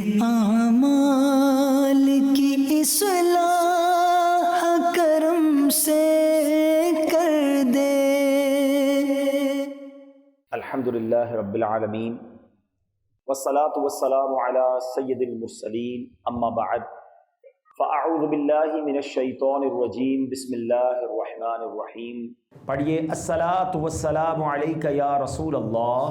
اعمال کی اصلاح کرم سے کر دے۔ الحمدللہ رب العالمین والصلاة والسلام علی سید المرسلین، اما بعد فاعوذ باللہ من الشیطان الرجیم، بسم اللہ الرحمن الرحیم۔ پڑھیے الصلاۃ والسلام علیک یا رسول اللہ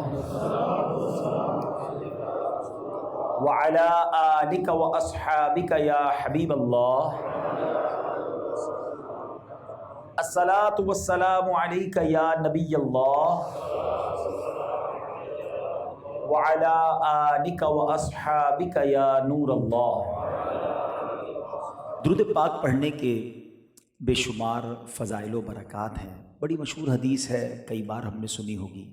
وعلی آلک واصحابک یا حبیب اللہ۔ الصلاۃ والسلام علیک یا نبی اللہ وعلی آلک واصحابک یا نور اللہ۔ درود پاک پڑھنے کے بے شمار فضائل و برکات ہیں۔ بڑی مشہور حدیث ہے، کئی بار ہم نے سنی ہوگی۔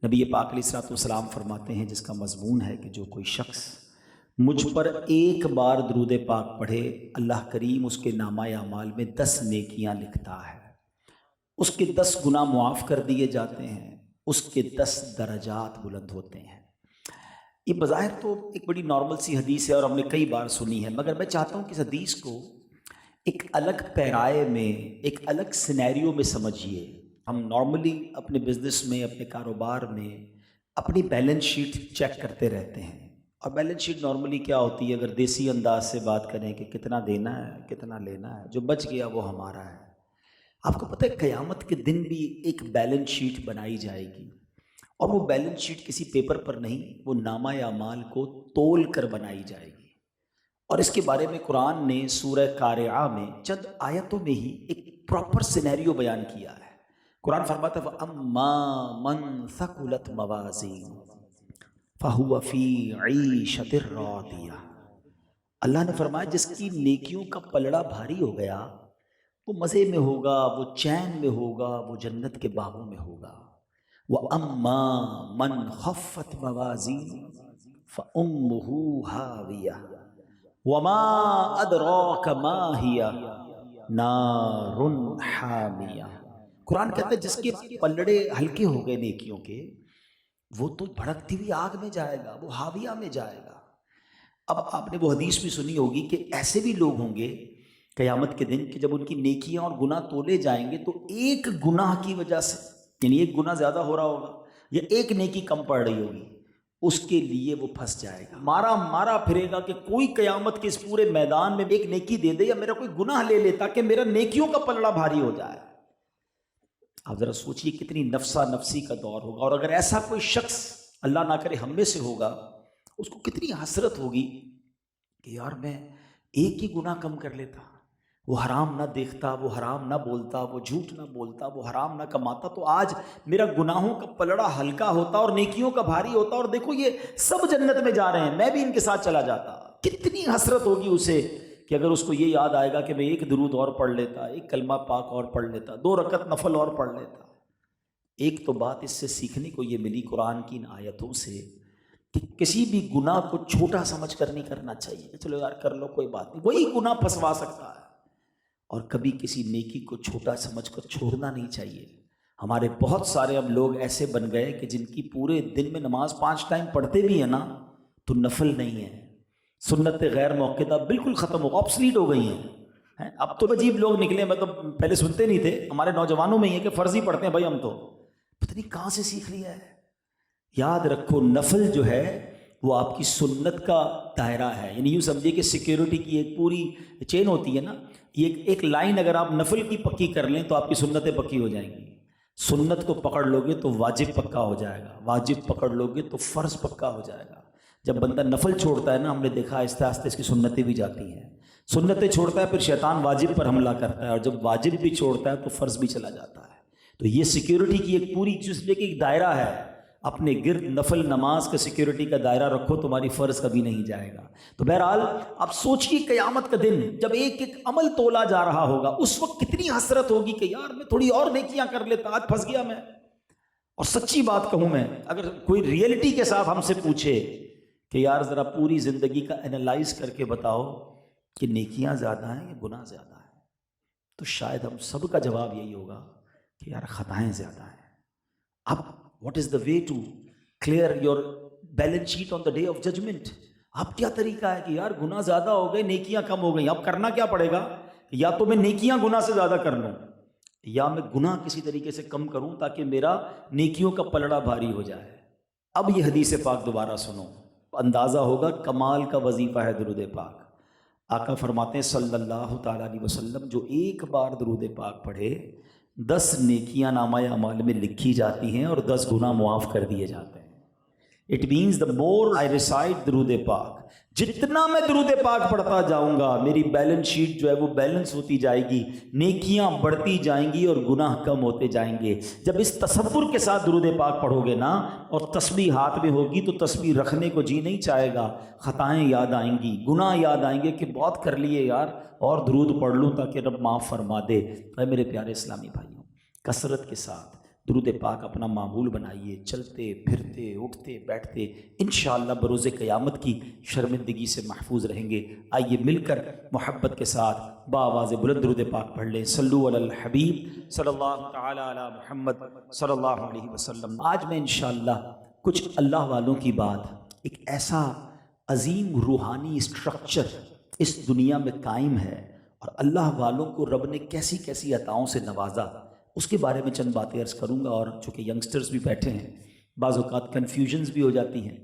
نبی پاک علیہ الصلوۃ والسلام فرماتے ہیں، جس کا مضمون ہے کہ جو کوئی شخص مجھ پر ایک بار درود پاک پڑھے، اللہ کریم اس کے نامہ اعمال میں 10 نیکیاں لکھتا ہے، اس کے 10 گناہ معاف کر دیے جاتے ہیں، اس کے 10 درجات بلند ہوتے ہیں۔ یہ بظاہر تو ایک بڑی نارمل سی حدیث ہے اور ہم نے کئی بار سنی ہے، مگر میں چاہتا ہوں کہ اس حدیث کو ایک الگ پیرائے میں، ایک الگ سینیریو میں سمجھیے۔ ہم نارملی اپنے بزنس میں، اپنے کاروبار میں اپنی بیلنس شیٹ چیک کرتے رہتے ہیں، اور بیلنس شیٹ نارملی کیا ہوتی ہے، اگر دیسی انداز سے بات کریں کہ کتنا دینا ہے، کتنا لینا ہے، جو بچ گیا وہ ہمارا ہے۔ آپ کو پتہ ہے قیامت کے دن بھی ایک بیلنس شیٹ بنائی جائے گی، اور وہ بیلنس شیٹ کسی پیپر پر نہیں، وہ نامہ اعمال کو تول کر بنائی جائے گی۔ اور اس کے بارے میں قرآن نے سورہ قارعہ میں چند آیتوں میں ہی ایک پراپر سینیریو بیان کیا ہے۔ قرآن فرماتا ہے وَأَمَّا مَنْ ثَقُلَتْ مَوَازِينُهُ فَهُوَ فِي عِيشَةٍ رَاضِيَةٍ۔ اللہ نے فرمایا جس کی نیکیوں کا پلڑا بھاری ہو گیا، وہ مزے میں ہوگا، وہ چین میں ہوگا، وہ جنت کے باغوں میں ہوگا۔ وَأَمَّا مَنْ خَفَّتْ مَوَازِينُهُ فَأُمُّهُ هَاوِيَةٌ وَمَا أَدْرَاكَ مَا هِيَ نَارٌ حَامِيَةٌ۔ قرآن کہتا ہے جس کے پلڑے ہلکے ہو گئے نیکیوں کے، وہ تو بھڑکتی ہوئی آگ میں جائے گا، وہ حاویہ میں جائے گا۔ اب آپ نے وہ حدیث بھی سنی ہوگی کہ ایسے بھی لوگ ہوں گے قیامت کے دن کہ جب ان کی نیکیاں اور گناہ تولے جائیں گے تو ایک گناہ کی وجہ سے، یعنی ایک گناہ زیادہ ہو رہا ہوگا یا ایک نیکی کم پڑ رہی ہوگی، اس کے لیے وہ پھنس جائے گا، مارا پھرے گا کہ کوئی قیامت کے اس پورے میدان میں ایک نیکی دے دے یا میرا کوئی گناہ لے لے تاکہ میرا نیکیوں کا پلڑا بھاری ہو جائے۔ آپ ذرا سوچئے کتنی نفسا نفسی کا دور ہوگا، اور اگر ایسا کوئی شخص اللہ نہ کرے ہم میں سے ہوگا، اس کو کتنی حسرت ہوگی کہ یار میں ایک ہی گناہ کم کر لیتا، وہ حرام نہ دیکھتا، وہ حرام نہ بولتا، وہ جھوٹ نہ بولتا، وہ حرام نہ کماتا، تو آج میرا گناہوں کا پلڑا ہلکا ہوتا اور نیکیوں کا بھاری ہوتا، اور دیکھو یہ سب جنت میں جا رہے ہیں، میں بھی ان کے ساتھ چلا جاتا۔ کتنی حسرت ہوگی اسے کہ اگر اس کو یہ یاد آئے گا کہ میں ایک درود اور پڑھ لیتا، ایک کلمہ پاک اور پڑھ لیتا، 2 رکعت نفل اور پڑھ لیتا۔ ایک تو بات اس سے سیکھنے کو یہ ملی قرآن کی ان آیتوں سے کہ کسی بھی گناہ کو چھوٹا سمجھ کر نہیں کرنا چاہیے، چلو یار کر لو کوئی بات نہیں، وہی گناہ پھنسوا سکتا ہے۔ اور کبھی کسی نیکی کو چھوٹا سمجھ کر چھوڑنا نہیں چاہیے۔ ہمارے بہت سارے اب لوگ ایسے بن گئے کہ جن کی پورے دن میں نماز 5 ٹائم پڑھتے بھی ہیں نا، تو نفل نہیں ہے، سنت غیر موقعہ بالکل ختم ہو، آبسلیٹ ہو گئی ہیں۔ اب تو عجیب لوگ نکلے، مطلب پہلے سنتے نہیں تھے، ہمارے نوجوانوں میں یہ کہ فرضی پڑھتے ہیں بھائی ہم تو، پتہ نہیں کہاں سے سیکھ لیا ہے۔ یاد رکھو نفل جو ہے وہ آپ کی سنت کا دائرہ ہے، یعنی یوں سمجھیے کہ سیکیورٹی کی ایک پوری چین ہوتی ہے نا، یہ ایک لائن اگر آپ نفل کی پکی کر لیں تو آپ کی سنتیں پکی ہو جائیں گی۔ سنت کو پکڑ لو گے تو واجب پکا ہو جائے گا، واجب پکڑ لو گے تو فرض پکا ہو جائے گا۔ جب بندہ نفل چھوڑتا ہے نا، ہم نے دیکھا آہستہ آہستہ اس کی سنتیں بھی جاتی ہیں، سنتیں چھوڑتا ہے پھر شیطان واجب پر حملہ کرتا ہے، اور جب واجب بھی چھوڑتا ہے تو فرض بھی چلا جاتا ہے۔ تو یہ سیکیورٹی کی ایک پوری چیز لے کے ایک دائرہ ہے، اپنے گرد نفل نماز کا سیکیورٹی کا دائرہ رکھو، تمہاری فرض کبھی نہیں جائے گا۔ تو بہرحال آپ سوچئے قیامت کا دن جب ایک ایک عمل تولا جا رہا ہوگا، اس وقت کتنی حسرت ہوگی کہ یار میں تھوڑی اور نیکیاں کر لیتا، آج پھنس گیا میں۔ اور سچی بات کہوں میں، اگر کوئی ریئلٹی کے ساتھ ہم سے پوچھے کہ یار ذرا پوری زندگی کا انالائز کر کے بتاؤ کہ نیکیاں زیادہ ہیں یا گناہ زیادہ ہیں، تو شاید ہم سب کا جواب یہی ہوگا کہ یار خطائیں زیادہ ہیں۔ اب what is the way to clear your balance sheet on the day of judgment؟ اب کیا طریقہ ہے کہ یار گناہ زیادہ ہو گئے، نیکیاں کم ہو گئیں، اب کرنا کیا پڑے گا؟ یا تو میں نیکیاں گناہ سے زیادہ کر لوں، یا میں گناہ کسی طریقے سے کم کروں تاکہ میرا نیکیوں کا پلڑا بھاری ہو جائے۔ اب یہ حدیث پاک دوبارہ سنو، اندازہ ہوگا کمال کا وظیفہ ہے درود پاک۔ آقا فرماتے ہیں صلی اللہ تعالیٰ علیہ وسلم، جو ایک بار درود پاک پڑھے 10 نیکیاں نامہ اعمال میں لکھی جاتی ہیں اور 10 گناہ معاف کر دیے جاتے ہیں۔ It means the more I recite درود پاک، جتنا میں درود پاک پڑھتا جاؤں گا میری بیلنس شیٹ جو ہے وہ بیلنس ہوتی جائے گی، نیکیاں بڑھتی جائیں گی اور گناہ کم ہوتے جائیں گے۔ جب اس تصور کے ساتھ درود پاک پڑھو گے نا اور تسبیح ہاتھ میں ہوگی تو تسبیح رکھنے کو جی نہیں چاہے گا، خطائیں یاد آئیں گی، گناہ یاد آئیں گے کہ بہت کر لیے یار، اور درود پڑھ لوں تاکہ رب معاف فرما دے۔ اے میرے پیارے اسلامی بھائیوں، کثرت کے ساتھ درود پاک اپنا معمول بنائیے، چلتے پھرتے اٹھتے بیٹھتے انشاءاللہ بروز قیامت کی شرمندگی سے محفوظ رہیں گے۔ آئیے مل کر محبت کے ساتھ بآواز بلند درود پاک پڑھ لیں۔ صلو علی الحبیب صلی اللہ تعالی علی محمد صلی اللہ علیہ وسلم۔ آج میں انشاءاللہ کچھ اللہ والوں کی بات، ایک ایسا عظیم روحانی اسٹرکچر اس دنیا میں قائم ہے اور اللہ والوں کو رب نے کیسی کیسی عطاؤں سے نوازا، اس کے بارے میں چند باتیں عرض کروں گا۔ اور چونکہ ینگسٹرز بھی بیٹھے ہیں، بعض اوقات کنفیوژنز بھی ہو جاتی ہیں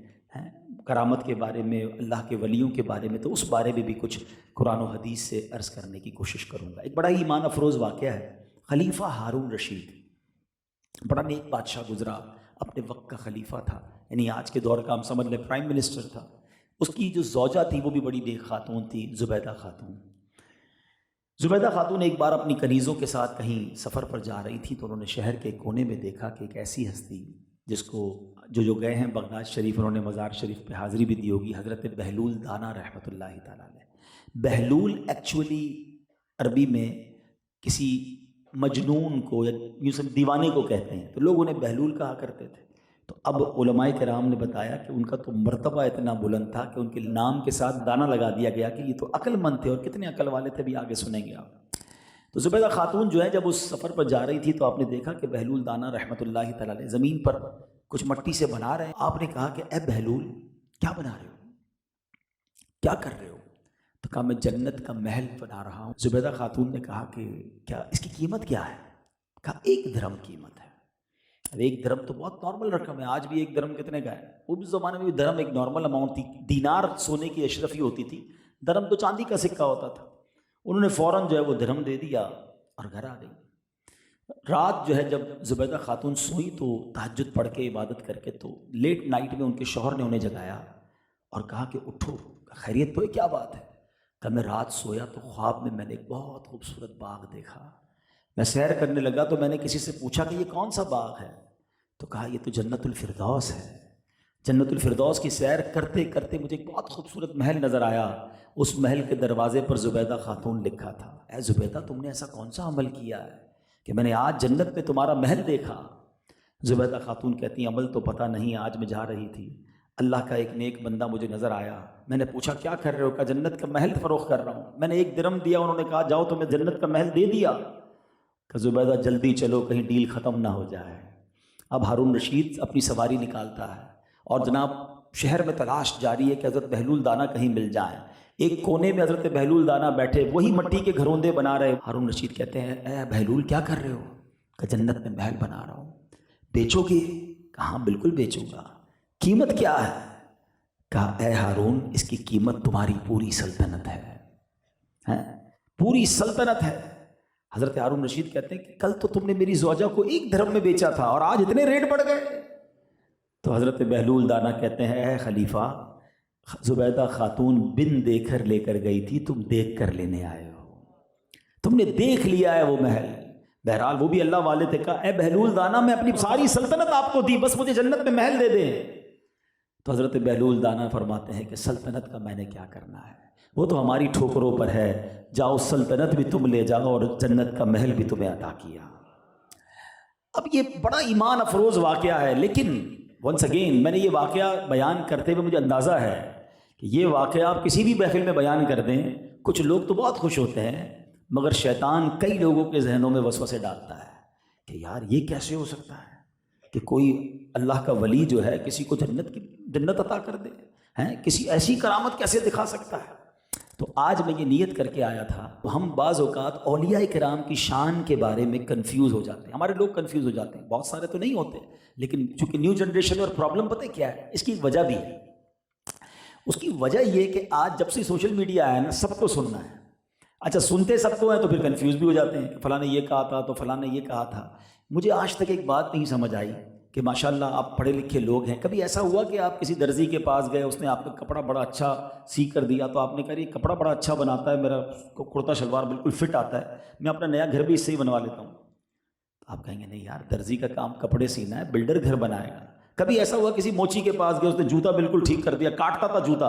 کرامت کے بارے میں، اللہ کے ولیوں کے بارے میں، تو اس بارے میں بھی کچھ قرآن و حدیث سے عرض کرنے کی کوشش کروں گا۔ ایک بڑا ہی ایمان افروز واقعہ ہے، خلیفہ ہارون رشید بڑا نیک بادشاہ گزرا، اپنے وقت کا خلیفہ تھا، یعنی آج کے دور کا ہم سمجھ لیں پرائم منسٹر تھا۔ اس کی جو زوجہ تھی وہ بھی بڑی نیک خاتون تھی، زبیدہ خاتون۔ زبیدہ خاتون ایک بار اپنی کنیزوں کے ساتھ کہیں سفر پر جا رہی تھی تو انہوں نے شہر کے کونے میں دیکھا کہ ایک ایسی ہستی جس کو جو گئے ہیں بغداد شریف، انہوں نے مزار شریف پہ حاضری بھی دی ہوگی، حضرت بہلول دانا رحمۃ اللہ تعالیٰ علیہ۔ بہلول ایکچولی عربی میں کسی مجنون کو یا یوں سے دیوانے کو کہتے ہیں، تو لوگ انہیں بہلول کہا کرتے تھے۔ تو اب علماء کرام نے بتایا کہ ان کا تو مرتبہ اتنا بلند تھا کہ ان کے نام کے ساتھ دانا لگا دیا گیا کہ یہ تو عقل مند تھے، اور کتنے عقل والے تھے بھی آگے سنیں گے آپ۔ تو زبیدہ خاتون جو ہے جب اس سفر پر جا رہی تھی تو آپ نے دیکھا کہ بہلول دانا رحمۃ اللہ تعالیٰ علیہ زمین پر کچھ مٹی سے بنا رہے ہیں۔ آپ نے کہا کہ اے بہلول کیا بنا رہے ہو، کیا کر رہے ہو؟ تو کہا میں جنت کا محل بنا رہا ہوں۔ زبیدہ خاتون نے کہا کہ کیا اس کی قیمت کیا ہے؟ کہا 1 درہم قیمت ہے۔ اب 1 درہم تو بہت نارمل رقم ہے، آج بھی 1 درہم کتنے کا ہے؟ اس زمانے میں بھی درہم ایک نارمل اماؤنٹ تھی، دینار سونے کی اشرفی ہوتی تھی، درہم تو چاندی کا سکہ ہوتا تھا۔ انہوں نے فوراً جو ہے وہ درہم دے دیا اور گھر آ گئی۔ رات جو ہے جب زبیدہ خاتون سوئی تو تہجد پڑھ کے عبادت کر کے، تو لیٹ نائٹ میں ان کے شوہر نے انہیں جگایا اور کہا کہ اٹھو، خیریت تو ہے؟ کیا بات ہے؟ کہ میں رات سویا تو خواب میں نے ایک بہت خوبصورت باغ دیکھا، میں سیر کرنے لگا تو میں نے کسی سے پوچھا کہ یہ کون سا باغ ہے؟ تو کہا یہ تو جنت الفردوس ہے۔ جنت الفردوس کی سیر کرتے کرتے مجھے ایک بہت خوبصورت محل نظر آیا، اس محل کے دروازے پر زبیدہ خاتون لکھا تھا۔ اے زبیدہ تم نے ایسا کون سا عمل کیا ہے کہ میں نے آج جنت میں تمہارا محل دیکھا؟ زبیدہ خاتون کہتی ہیں عمل تو پتہ نہیں، آج میں جا رہی تھی، اللہ کا ایک نیک بندہ مجھے نظر آیا، میں نے پوچھا کیا کر رہے ہو؟ کہا جنت کا محل فروخت کر رہا ہوں۔ میں نے 1 درہم دیا، انہوں نے کہا جاؤ تمہیں جنت کا محل دے دیا۔ کہ زبیدہ جلدی چلو کہیں ڈیل ختم نہ ہو جائے۔ اب ہارون رشید اپنی سواری نکالتا ہے اور جناب شہر میں تلاش جاری ہے کہ حضرت بہلول دانا کہیں مل جائیں۔ ایک کونے میں حضرت بہلول دانا بیٹھے وہی مٹی کے گھروندے بنا رہے۔ ہارون رشید کہتے ہیں اے بہلول کیا کر رہے ہو؟ کہ جنت میں محل بنا رہا ہوں۔ بیچو گے؟ کہاں بالکل بیچوں گا۔ قیمت کیا ہے؟ کہا اے ہارون اس کی قیمت تمہاری پوری سلطنت ہے، پوری سلطنت ہے۔ حضرت ہارون رشید کہتے ہیں کہ کل تو تم نے میری زوجہ کو 1 درہم میں بیچا تھا اور آج اتنے ریٹ بڑھ گئے۔ تو حضرت بہلول دانا کہتے ہیں اے خلیفہ زبیدہ خاتون بن دے کر لے کر گئی تھی، تم دیکھ کر لینے آئے ہو، تم نے دیکھ لیا ہے وہ محل۔ بہرحال وہ بھی اللہ والے تھے، کہا اے بہلول دانا میں اپنی ساری سلطنت آپ کو دی، بس مجھے جنت میں محل دے دیں۔ تو حضرت بہلول دانا فرماتے ہیں کہ سلطنت کا میں نے کیا کرنا ہے، وہ تو ہماری ٹھوکروں پر ہے، جاؤ سلطنت بھی تم لے جاؤ اور جنت کا محل بھی تمہیں عطا کیا۔ اب یہ بڑا ایمان افروز واقعہ ہے، لیکن ونس اگین میں نے یہ واقعہ بیان کرتے ہوئے مجھے اندازہ ہے کہ یہ واقعہ آپ کسی بھی محفل میں بیان کر دیں، کچھ لوگ تو بہت خوش ہوتے ہیں، مگر شیطان کئی لوگوں کے ذہنوں میں وسوسے ڈالتا ہے کہ یار یہ کیسے ہو سکتا ہے کہ کوئی اللہ کا ولی جو ہے کسی کو جنت عطا کر دے، ہیں، کسی ایسی کرامت کیسے دکھا سکتا ہے؟ تو آج میں یہ نیت کر کے آیا تھا، ہم بعض اوقات اولیاء کرام کی شان کے بارے میں کنفیوز ہو جاتے ہیں، ہمارے لوگ کنفیوز ہو جاتے ہیں، بہت سارے تو نہیں ہوتے، لیکن چونکہ نیو جنریشن اور پرابلم پتہ کیا ہے، اس کی وجہ بھی ہے۔ اس کی وجہ یہ کہ آج جب سے سوشل میڈیا آیا نا، سب کو سننا ہے۔ اچھا سنتے سب کو ہیں تو پھر کنفیوز بھی ہو جاتے ہیں کہ فلاں نے یہ کہا تھا تو فلاں نے یہ کہا تھا۔ مجھے آج تک ایک بات نہیں سمجھ آئی کہ ماشاءاللہ آپ پڑھے لکھے لوگ ہیں، کبھی ایسا ہوا کہ آپ کسی درزی کے پاس گئے، اس نے آپ کا کپڑا بڑا اچھا سی کر دیا تو آپ نے کہا یہ کپڑا بڑا اچھا بناتا ہے، میرا کرتا شلوار بالکل فٹ آتا ہے، میں اپنا نیا گھر بھی اس سے ہی بنوا لیتا ہوں؟ آپ کہیں گے نہیں یار، درزی کا کام کپڑے سینا ہے، بلڈر گھر بنائے گا۔ کبھی ایسا ہوا کسی موچی کے پاس گئے، اس نے جوتا بالکل ٹھیک کر دیا، کاٹتا تھا جوتا،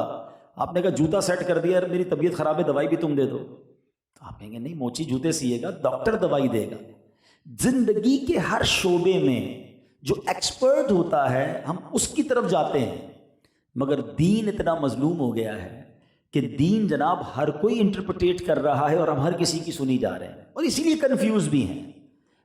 آپ نے کہا جوتا سیٹ کر دیا، میری طبیعت خراب ہے دوائی بھی تم دے دو، تو آپ کہیں گے نہیں، موچی جوتے سیے گا، ڈاکٹر دوائی دے گا۔ زندگی کے ہر شعبے میں جو ایکسپرٹ ہوتا ہے ہم اس کی طرف جاتے ہیں، مگر دین اتنا مظلوم ہو گیا ہے کہ دین جناب ہر کوئی انٹرپریٹ کر رہا ہے اور ہم ہر کسی کی سنی جا رہے ہیں، اور اسی لیے کنفیوز بھی ہیں۔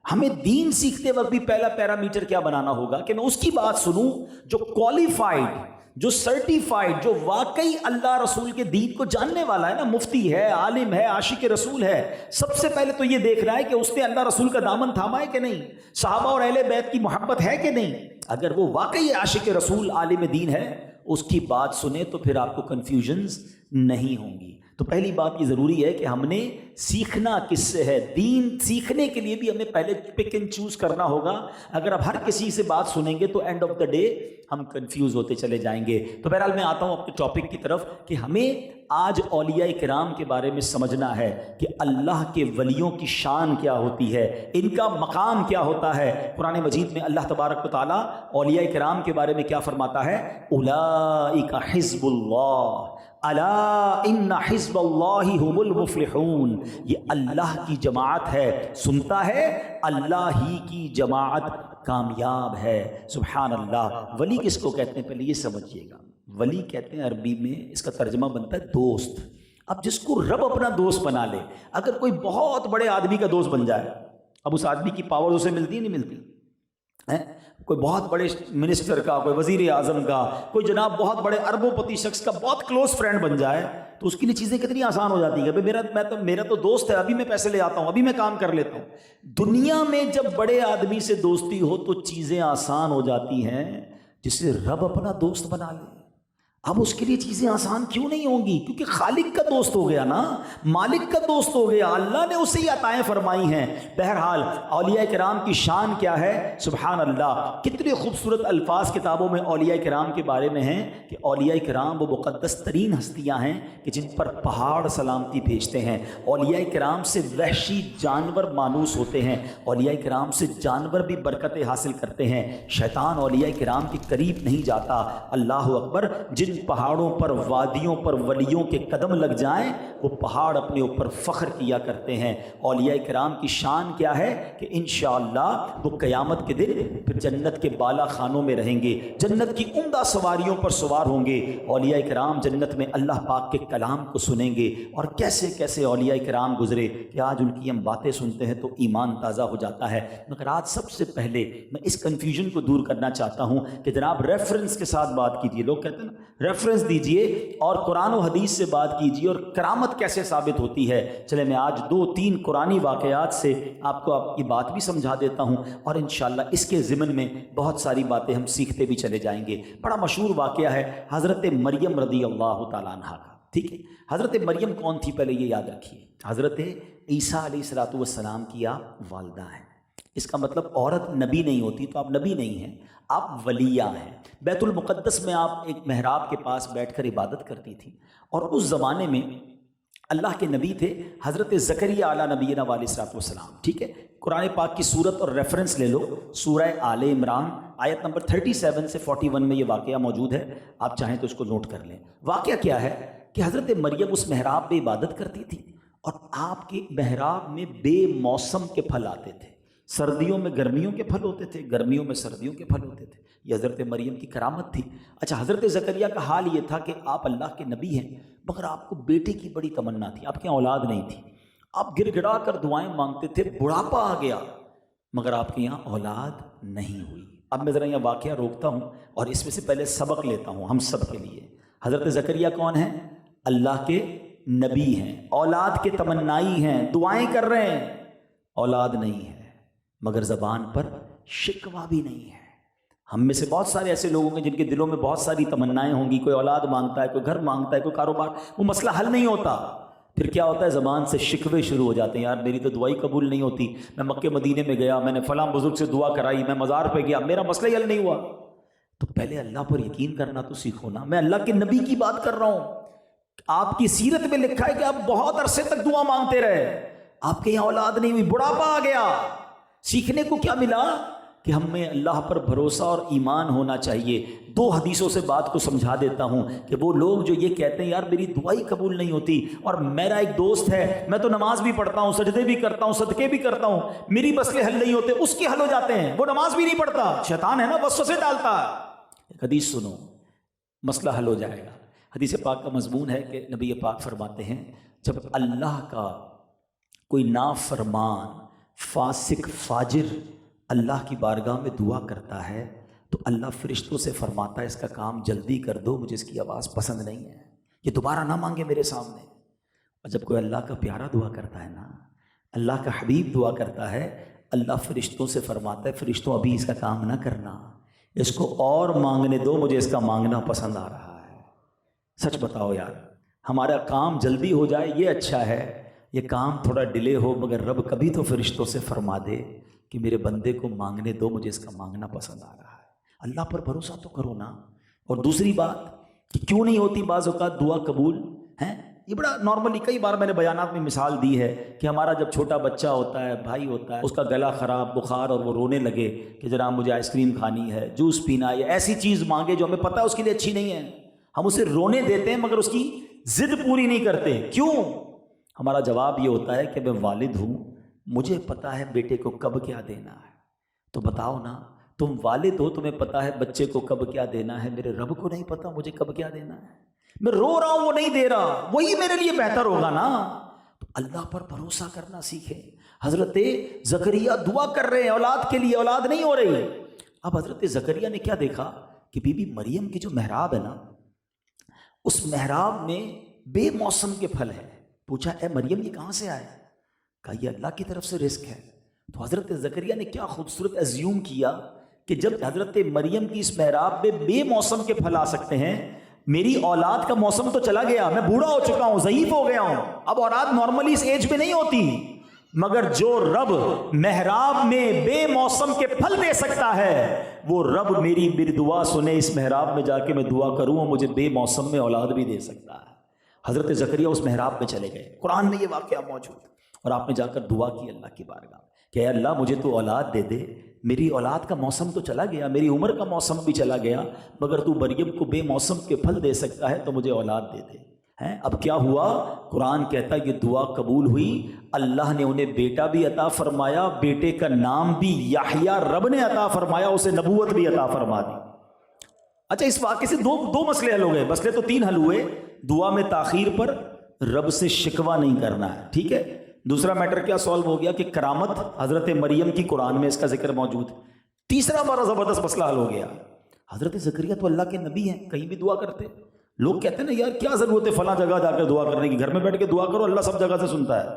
ہمیں دین سیکھتے وقت بھی پہلا پیرامیٹر کیا بنانا ہوگا کہ میں اس کی بات سنوں جو کوالیفائڈ، جو سرٹیفائڈ، جو واقعی اللہ رسول کے دین کو جاننے والا ہے نا، مفتی ہے، عالم ہے، عاشق رسول ہے۔ سب سے پہلے تو یہ دیکھنا ہے کہ اس نے اللہ رسول کا دامن تھاما ہے کہ نہیں، صحابہ اور اہل بیت کی محبت ہے کہ نہیں۔ اگر وہ واقعی عاشق رسول، عالم دین ہے، اس کی بات سنیں تو پھر آپ کو کنفیوژنز نہیں ہوں گی۔ تو پہلی بات یہ ضروری ہے کہ ہم نے سیکھنا کس سے ہے۔ دین سیکھنے کے لیے بھی ہمیں پہلے پک اینڈ چوز کرنا ہوگا۔ اگر آپ ہر کسی سے بات سنیں گے تو اینڈ آف دا ڈے ہم کنفیوز ہوتے چلے جائیں گے۔ تو بہرحال میں آتا ہوں اپنے ٹاپک کی طرف کہ ہمیں آج اولیاء کرام کے بارے میں سمجھنا ہے کہ اللہ کے ولیوں کی شان کیا ہوتی ہے، ان کا مقام کیا ہوتا ہے۔ قرآن مجید میں اللہ تبارک و تعالیٰ اولیاء کرام کے بارے میں کیا فرماتا ہے؟ اولئک حزب اللہ الا ان حزب اللہ هم المفلحون۔ یہ اللہ کی جماعت ہے، سنتا ہے، اللہ ہی کی جماعت کامیاب ہے۔ سبحان اللہ۔ ولی کس کو کہتے ہیں پہلے یہ سمجھیے گا۔ ولی کہتے ہیں عربی میں، اس کا ترجمہ بنتا ہے دوست۔ اب جس کو رب اپنا دوست بنا لے، اگر کوئی بہت بڑے آدمی کا دوست بن جائے، اب اس آدمی کی پاور اسے ملتی نہیں ملتی؟ کوئی بہت بڑے منسٹر کا، کوئی وزیر اعظم کا، کوئی جناب بہت بڑے اربوں پتی شخص کا بہت کلوز فرینڈ بن جائے تو اس کے لیے چیزیں کتنی آسان ہو جاتی ہیں کہ میرا تو دوست ہے، ابھی میں پیسے لے آتا ہوں، ابھی میں کام کر لیتا ہوں۔ دنیا میں جب بڑے آدمی سے دوستی ہو تو چیزیں آسان ہو جاتی ہیں، جسے رب اپنا دوست بنا لے۔ اب اس کے لیے چیزیں آسان کیوں نہیں ہوں گی؟ کیونکہ خالق کا دوست ہو گیا نا، مالک کا دوست ہو گیا، اللہ نے اسے ہی عطائیں فرمائی ہیں۔ بہرحال اولیاء کرام کی شان کیا ہے؟ سبحان اللہ، کتنے خوبصورت الفاظ کتابوں میں اولیاء کرام کے بارے میں ہیں کہ اولیاء کرام وہ مقدس ترین ہستیاں ہیں کہ جن پر پہاڑ سلامتی بھیجتے ہیں۔ اولیاء کرام سے وحشی جانور مانوس ہوتے ہیں، اولیاء کرام سے جانور بھی برکتیں حاصل کرتے ہیں۔ شیطان اولیاء کرام کے قریب نہیں جاتا۔ اللہ اکبر۔ جن پہاڑوں پر، وادیوں پر ولیوں کے قدم لگ جائیں، وہ پہاڑ اپنے اوپر فخر کیا کرتے ہیں۔ اولیاء کرام کی شان کیا ہے کہ انشاءاللہ وہ قیامت کے دن پھر جنت کے بالا خانوں میں رہیں گے، جنت کی عمدہ سواریوں پر سوار ہوں گے۔ اولیاء کرام جنت میں اللہ پاک کے کلام کو سنیں گے، اور کیسے کیسے اولیاء کرام گزرے کہ آج ان کی ہم باتیں سنتے ہیں تو ایمان تازہ ہو جاتا ہے۔ مگر آج سب سے پہلے میں اس کنفیوژن کو دور کرنا چاہتا ہوں کہ جناب ریفرنس کے ساتھ بات کیجیے۔ لوگ کہتے ہیں نا ریفرنس دیجئے اور قرآن و حدیث سے بات کیجئے اور کرامت کیسے ثابت ہوتی ہے۔ چلے میں آج 2-3 قرآنی واقعات سے آپ کو یہ بات بھی سمجھا دیتا ہوں، اور انشاءاللہ اس کے ضمن میں بہت ساری باتیں ہم سیکھتے بھی چلے جائیں گے۔ بڑا مشہور واقعہ ہے حضرت مریم رضی اللہ تعالیٰ عنہا کا، ٹھیک ہے؟ حضرت مریم کون تھی پہلے یہ یاد رکھیے۔ حضرت عیسیٰ علیہ السلام کی آپ والدہ ہیں۔ اس کا مطلب عورت نبی نہیں ہوتی تو آپ نبی نہیں ہیں، آپ ولیہ ہیں۔ بیت المقدس میں آپ ایک محراب کے پاس بیٹھ کر عبادت کرتی تھی، اور اس زمانے میں اللہ کے نبی تھے حضرت زکریا علیہ نبینا علیہ السلام، ٹھیک ہے؟ قرآن پاک کی صورت اور ریفرنس لے لو، سورہ آل عمران آیت نمبر 37 سے 41 میں یہ واقعہ موجود ہے، آپ چاہیں تو اس کو نوٹ کر لیں۔ واقعہ کیا ہے کہ حضرت مریم اس محراب پہ عبادت کرتی تھی، اور آپ کے محراب میں بے موسم کے پھل آتے تھے۔ سردیوں میں گرمیوں کے پھل ہوتے تھے، گرمیوں میں سردیوں کے پھل ہوتے تھے۔ یہ حضرت مریم کی کرامت تھی۔ اچھا، حضرت زکریا کا حال یہ تھا کہ آپ اللہ کے نبی ہیں، مگر آپ کو بیٹے کی بڑی تمنا تھی، آپ کے یہاں اولاد نہیں تھی۔ آپ گر گڑا کر دعائیں مانگتے تھے، بڑھاپا آ گیا مگر آپ کے یہاں اولاد نہیں ہوئی۔ اب میں ذرا یہ واقعہ روکتا ہوں اور اس میں سے پہلے سبق لیتا ہوں ہم سب کے لیے۔ حضرت زکریا کون ہیں؟ اللہ کے نبی ہیں، اولاد کے تمنائی ہیں، دعائیں کر رہے ہیں، اولاد نہیں ہے، مگر زبان پر شکوہ بھی نہیں ہے۔ ہم میں سے بہت سارے ایسے لوگ ہوں گے جن کے دلوں میں بہت ساری تمنائیں ہوں گی، کوئی اولاد مانگتا ہے، کوئی گھر مانگتا ہے، کوئی کاروبار، وہ مسئلہ حل نہیں ہوتا، پھر کیا ہوتا ہے؟ زبان سے شکوے شروع ہو جاتے ہیں، یار میری تو دعائی قبول نہیں ہوتی، میں مکے مدینے میں گیا، میں نے فلاں بزرگ سے دعا کرائی، میں مزار پہ گیا، میرا مسئلہ ہی حل نہیں ہوا۔ تو پہلے اللہ پر یقین کرنا تو سیکھو نا۔ میں اللہ کے نبی کی بات کر رہا ہوں، آپ کی سیرت میں لکھا ہے کہ آپ بہت عرصے تک دعا مانگتے رہے، آپ کے یہاں اولاد نہیں ہوئی، بڑھاپا آ گیا۔ سیکھنے کو کیا ملا؟ کہ ہمیں اللہ پر بھروسہ اور ایمان ہونا چاہیے۔ دو حدیثوں سے بات کو سمجھا دیتا ہوں کہ وہ لوگ جو یہ کہتے ہیں یار میری دعائی قبول نہیں ہوتی، اور میرا ایک دوست ہے، میں تو نماز بھی پڑھتا ہوں، سجدے بھی کرتا ہوں، صدقے بھی کرتا ہوں، میری مسئلے حل نہیں ہوتے، اس کے حل ہو جاتے ہیں، وہ نماز بھی نہیں پڑھتا، شیطان ہے نا، وسوسے ڈالتا ہے۔ ایک حدیث سنو، مسئلہ حل ہو جائے گا۔ حدیث پاک کا مضمون ہے کہ نبی پاک فرماتے ہیں جب اللہ کا کوئی نافرمان فاسق فاجر اللہ کی بارگاہ میں دعا کرتا ہے تو اللہ فرشتوں سے فرماتا ہے اس کا کام جلدی کر دو، مجھے اس کی آواز پسند نہیں ہے، یہ دوبارہ نہ مانگے میرے سامنے۔ اور جب کوئی اللہ کا پیارا دعا کرتا ہے نا، اللہ کا حبیب دعا کرتا ہے، اللہ فرشتوں سے فرماتا ہے فرشتوں ابھی اس کا کام نہ کرنا، اس کو اور مانگنے دو، مجھے اس کا مانگنا پسند آ رہا ہے۔ سچ بتاؤ یار، ہمارا کام جلدی ہو جائے یہ اچھا ہے، یہ کام تھوڑا ڈیلے ہو، مگر رب کبھی تو فرشتوں سے فرما دے کہ میرے بندے کو مانگنے دو، مجھے اس کا مانگنا پسند آ رہا ہے۔ اللہ پر بھروسہ تو کرو نا۔ اور دوسری بات کہ کیوں نہیں ہوتی بعض اوقات دعا قبول ہیں، یہ بڑا نارملی کئی بار میں نے بیانات میں مثال دی ہے کہ ہمارا جب چھوٹا بچہ ہوتا ہے، بھائی ہوتا ہے، اس کا گلا خراب، بخار، اور وہ رونے لگے کہ جناب مجھے آئس کریم کھانی ہے، جوس پینا ہے، ایسی چیز مانگے جو ہمیں پتہ ہے اس کے لیے اچھی نہیں ہے، ہم اسے رونے دیتے ہیں مگر اس کی ضد پوری نہیں کرتے۔ کیوں؟ ہمارا جواب یہ ہوتا ہے کہ میں والد ہوں، مجھے پتہ ہے بیٹے کو کب کیا دینا ہے۔ تو بتاؤ نا، تم والد ہو، تمہیں پتہ ہے بچے کو کب کیا دینا ہے، میرے رب کو نہیں پتہ مجھے کب کیا دینا ہے، میں رو رہا ہوں وہ نہیں دے رہا، وہی میرے لیے بہتر ہوگا نا۔ تو اللہ پر بھروسہ کرنا سیکھیں۔ حضرت زکریا دعا کر رہے ہیں اولاد کے لیے، اولاد نہیں ہو رہی۔ اب حضرت زکریا نے کیا دیکھا کہ بی بی مریم کی جو محراب ہے نا، اس محراب میں بے موسم کے پھل ہیں۔ پوچھا اے مریم یہ کہاں سے آئے؟ کہا یہ اللہ کی طرف سے رزق ہے۔ تو حضرت زکریا نے کیا خوبصورت ازیوم کیا کہ جب حضرت مریم کی اس محراب میں بے موسم کے پھل آ سکتے ہیں، میری اولاد کا موسم تو چلا گیا، میں بوڑھا ہو چکا ہوں، ضعیف ہو گیا ہوں، اب اولاد نارملی اس ایج میں نہیں ہوتی، مگر جو رب محراب میں بے موسم کے پھل دے سکتا ہے، وہ رب میری دعا سنے، اس محراب میں جا کے میں دعا کروں اور مجھے بے موسم میں اولاد بھی دے سکتا ہے۔ حضرت زکریا اس محراب میں چلے گئے، قرآن میں یہ واقعہ موجود، اور آپ نے جا کر دعا کی اللہ کی بارگاہ کہ اے اللہ مجھے تو اولاد دے دے، میری اولاد کا موسم تو چلا گیا، میری عمر کا موسم بھی چلا گیا، مگر تو مریم کو بے موسم کے پھل دے سکتا ہے تو مجھے اولاد دے دے۔ اب کیا ہوا؟ قرآن کہتا ہے یہ دعا قبول ہوئی، اللہ نے انہیں بیٹا بھی عطا فرمایا، بیٹے کا نام بھی یحییٰ رب نے عطا فرمایا، اسے نبوت بھی عطا فرما دی۔ اچھا اس واقعے سے دو مسئلے حل ہو گئے، مسئلے تو تین حل ہوئے۔ دعا میں تاخیر پر رب سے شکوہ نہیں کرنا ہے، ٹھیک ہے۔ دوسرا میٹر کیا سالو ہو گیا کہ کرامت حضرت مریم کی قرآن میں اس کا ذکر موجود۔ تیسرا بڑا زبردست مسئلہ حل ہو گیا، حضرت زکریا تو اللہ کے نبی ہیں، کہیں بھی دعا کرتے، لوگ کہتے ہیں نا یار کیا ضرورت ہے فلاں جگہ جا کر دعا کرنے کی، گھر میں بیٹھ کے دعا کرو، اللہ سب جگہ سے سنتا ہے۔